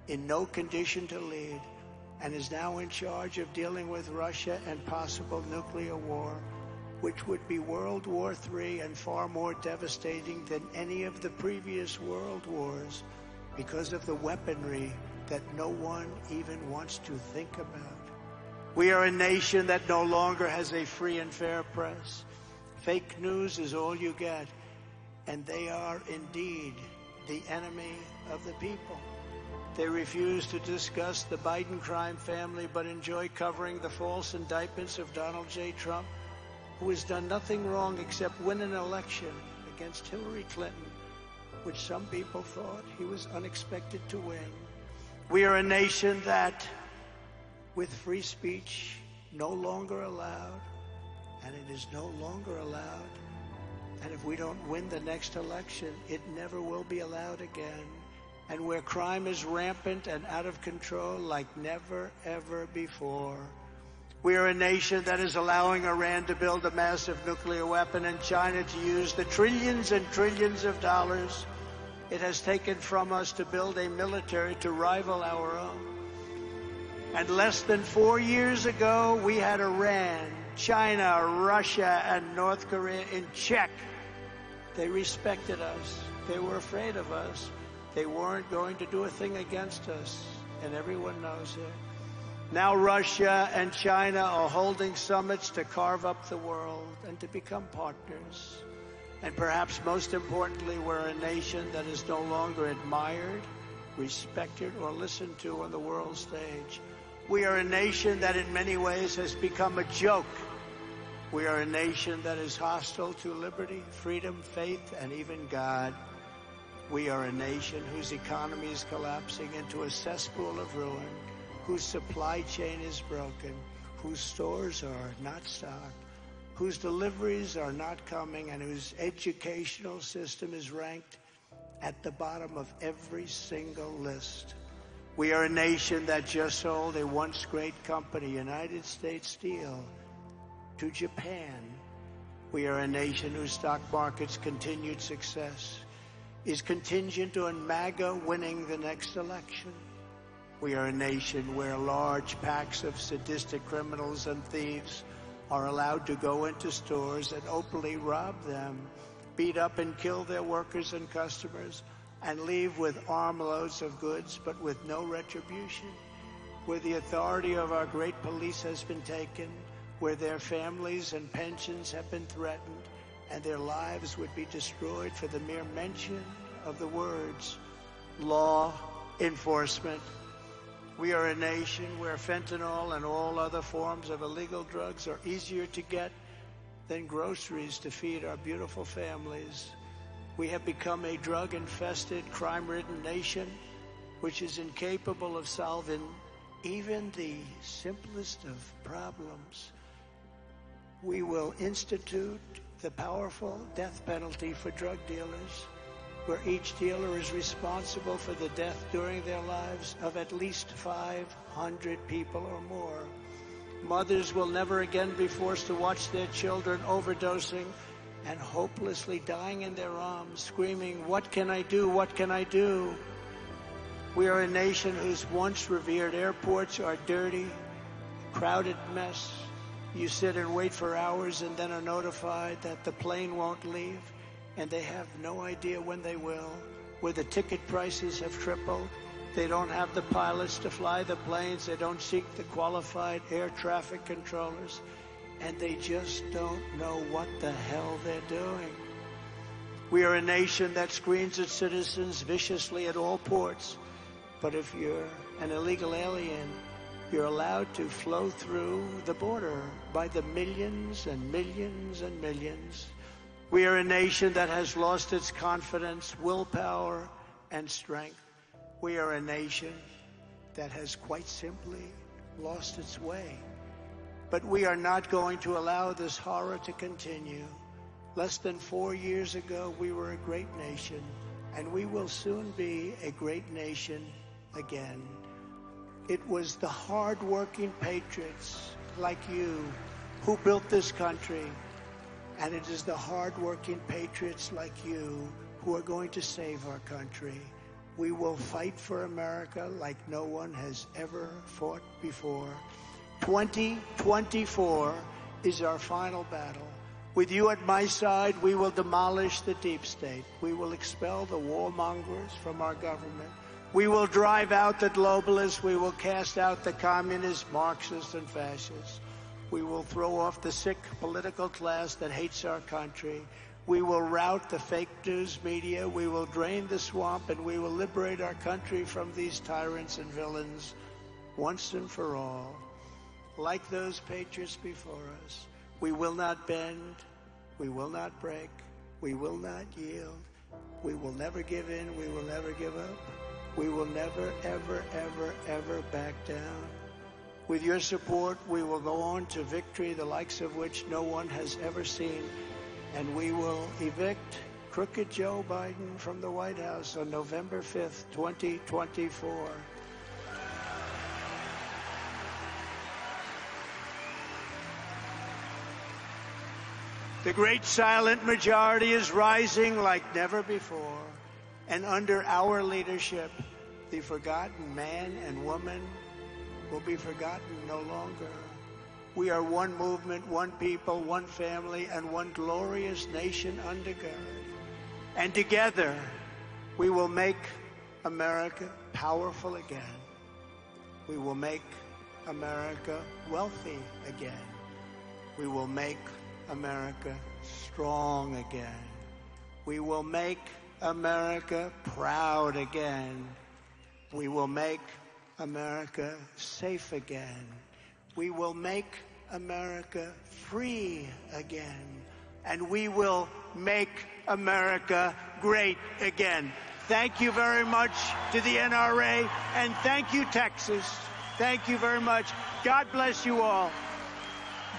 in no condition to lead, and is now in charge of dealing with Russia and possible nuclear war, which would be World War III and far more devastating than any of the previous world wars because of the weaponry that no one even wants to think about. We are a nation that no longer has a free and fair press. Fake news is all you get, and they are indeed the enemy of the people. They refuse to discuss the Biden crime family, but enjoy covering the false indictments of Donald J. Trump, who has done nothing wrong except win an election against Hillary Clinton, which some people thought he was unexpected to win. We are a nation that, with free speech no longer allowed, and it is no longer allowed, and if we don't win the next election, it never will be allowed again, and where crime is rampant and out of control like never, ever before. We are a nation that is allowing Iran to build a massive nuclear weapon and China to use the trillions and trillions of dollars it has taken from us to build a military to rival our own. And less than 4 years ago, we had Iran, China, Russia, and North Korea in check. They respected us. They were afraid of us. They weren't going to do a thing against us, and everyone knows it. Now Russia and China are holding summits to carve up the world and to become partners. And perhaps most importantly, we're a nation that is no longer admired, respected, or listened to on the world stage. We are a nation that in many ways has become a joke. We are a nation that is hostile to liberty, freedom, faith, and even God. We are a nation whose economy is collapsing into a cesspool of ruin, whose supply chain is broken, whose stores are not stocked, whose deliveries are not coming, and whose educational system is ranked at the bottom of every single list. We are a nation that just sold a once great company, United States Steel, to Japan. We are a nation whose stock market's continued success is contingent on MAGA winning the next election. We are a nation where large packs of sadistic criminals and thieves are allowed to go into stores and openly rob them, beat up and kill their workers and customers, and leave with armloads of goods but with no retribution. Where the authority of our great police has been taken, where their families and pensions have been threatened, and their lives would be destroyed for the mere mention of the words law enforcement. We are a nation where fentanyl and all other forms of illegal drugs are easier to get than groceries to feed our beautiful families. We have become a drug-infested, crime-ridden nation which is incapable of solving even the simplest of problems. We will institute the powerful death penalty for drug dealers, where each dealer is responsible for the death during their lives of at least 500 people or more. Mothers will never again be forced to watch their children overdosing and hopelessly dying in their arms, screaming, "What can I do? What can I do?" We are a nation whose once revered airports are dirty, crowded mess. You sit and wait for hours and then are notified that the plane won't leave, and they have no idea when they will. Where the ticket prices have tripled, they don't have the pilots to fly the planes, they don't seek the qualified air traffic controllers. and they just don't know what the hell they're doing. We are a nation that screens its citizens viciously at all ports. But if you're an illegal alien, you're allowed to flow through the border by the millions and millions and millions. We are a nation that has lost its confidence, willpower, and strength. We are a nation that has quite simply lost its way. But we are not going to allow this horror to continue. Less than 4 years ago, we were a great nation, and we will soon be a great nation again. It was the hard-working patriots like you who built this country, and it is the hard-working patriots like you who are going to save our country. We will fight for America like no one has ever fought before. 2024 is our final battle. With you at my side, we will demolish the deep state. We will expel the warmongers from our government. We will drive out the globalists. We will cast out the communists, Marxists, and fascists. We will throw off the sick political class that hates our country. We will rout the fake news media. We will drain the swamp, and we will liberate our country from these tyrants and villains once and for all. Like those patriots before us, we will not bend, we will not break, we will not yield, we will never give in, we will never give up, we will never, ever, ever, ever back down. With your support, we will go on to victory, the likes of which no one has ever seen, and we will evict crooked Joe Biden from the White House on November 5th, 2024. The great silent majority is rising like never before, and under our leadership, the forgotten man and woman will be forgotten no longer. We are one movement, one people, one family, and one glorious nation under God. And together, we will make America powerful again. We will make America wealthy again. We will make America strong again. We will make America proud again. We will make America safe again. We will make America free again. And we will make America great again. Thank you very much to the NRA, and thank you, Texas. Thank you very much. God bless you all.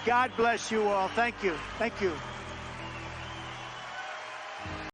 God bless you all. Thank you. Thank you.